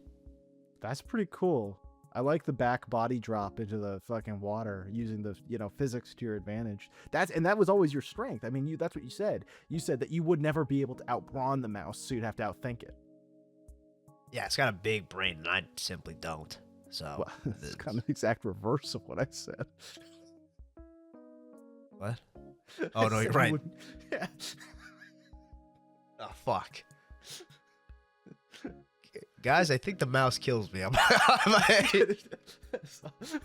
That's pretty cool. I like the back body drop into the fucking water using the physics to your advantage. That was always your strength. I mean, that's what you said. You said that you would never be able to outbrawn the mouse, so you'd have to outthink it. Yeah, it's got a big brain, and I simply don't. So well, it's kind of the exact reverse of what I said. What? Oh no, you're right. Yeah. Oh fuck. Guys, I think the mouse kills me.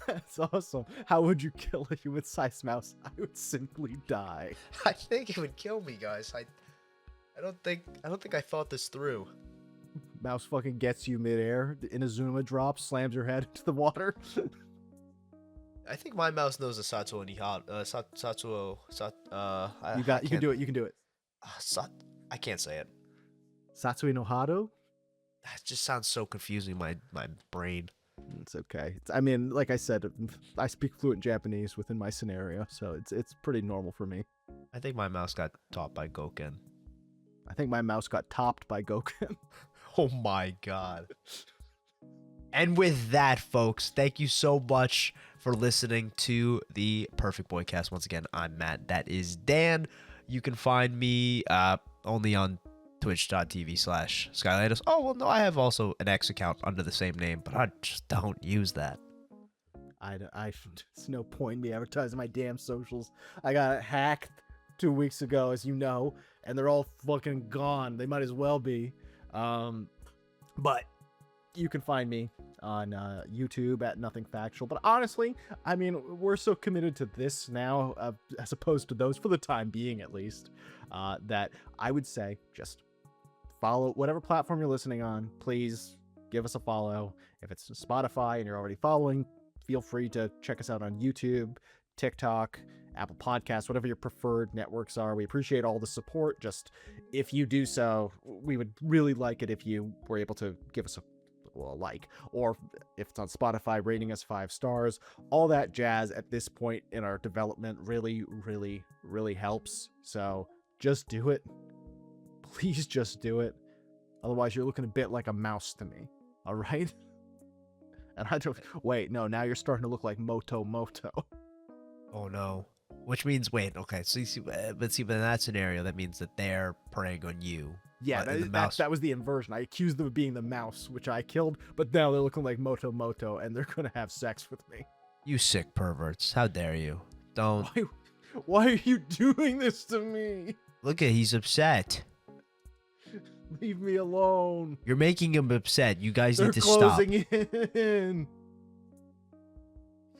That's awesome. How would you kill a human-sized mouse? I would simply die. I think it would kill me, guys. I don't think I thought this through. Mouse fucking gets you midair. The Inazuma drops, slams your head into the water. I think my mouse knows the Satsuo Nihado. You can do it. You can do it. I can't say it. Satsui no Hado? That just sounds so confusing. My brain. It's okay. I mean, like I said, I speak fluent Japanese within my scenario, so it's pretty normal for me. I think my mouse got topped by Goken. I think my mouse got topped by Goken. Oh my god. And with that, folks, thank you so much for listening to the Perfect Boycast. Once again, I'm Matt. That is Dan. You can find me only on twitch.tv/skylandos. Oh, well, no, I have also an X account under the same name, but I just don't use that. There's no point in me advertising my damn socials. I got hacked 2 weeks ago, as you know, and they're all fucking gone. They might as well be. But you can find me on YouTube at nothingfactual. But honestly, I mean, we're so committed to this now, as opposed to those, for the time being at least, that I would say just follow whatever platform you're listening on. Please give us a follow. If it's Spotify and you're already following, feel free to check us out on YouTube, TikTok, Apple Podcasts, whatever your preferred networks are. We appreciate all the support. Just if you do so, we would really like it if you were able to give us a like, or if it's on Spotify, rating us 5 stars. All that jazz at this point in our development really, really, really helps. So just do it. Please just do it. Otherwise, you're looking a bit like a mouse to me. All right? And I don't... Wait, no, now you're starting to look like Moto. Oh, no. Which means, wait, okay, so you see, but in that scenario, that means that they're preying on you. Yeah, that was the inversion. I accused them of being the mouse, which I killed, but now they're looking like Moto, and they're gonna have sex with me. You sick perverts. How dare you? Don't... Why are you doing this to me? Look at, he's upset. Leave me alone. You're making him upset. You guys They're need to stop. closing in.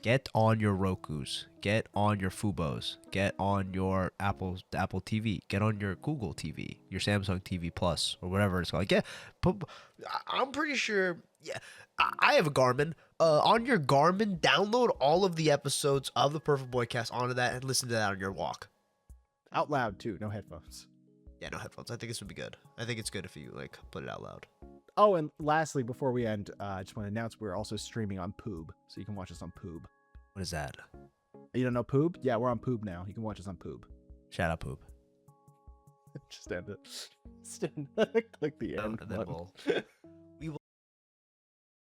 Get on your Rokus. Get on your Fubos. Get on your Apple TV. Get on your Google TV, your Samsung TV Plus, or whatever it's called. I'm pretty sure. Yeah, I have a Garmin. On your Garmin, download all of the episodes of the Perfect Boycast onto that and listen to that on your walk. Out loud too, no headphones. Yeah, no headphones. I think this would be good. I think it's good if you like put it out loud. Oh, and lastly, before we end, I just want to announce we're also streaming on Poob, so you can watch us on Poob. What is that? You don't know Poob? Yeah, we're on Poob now. You can watch us on Poob. Shout out, Poop. Just end it. Click the end And then button. we'll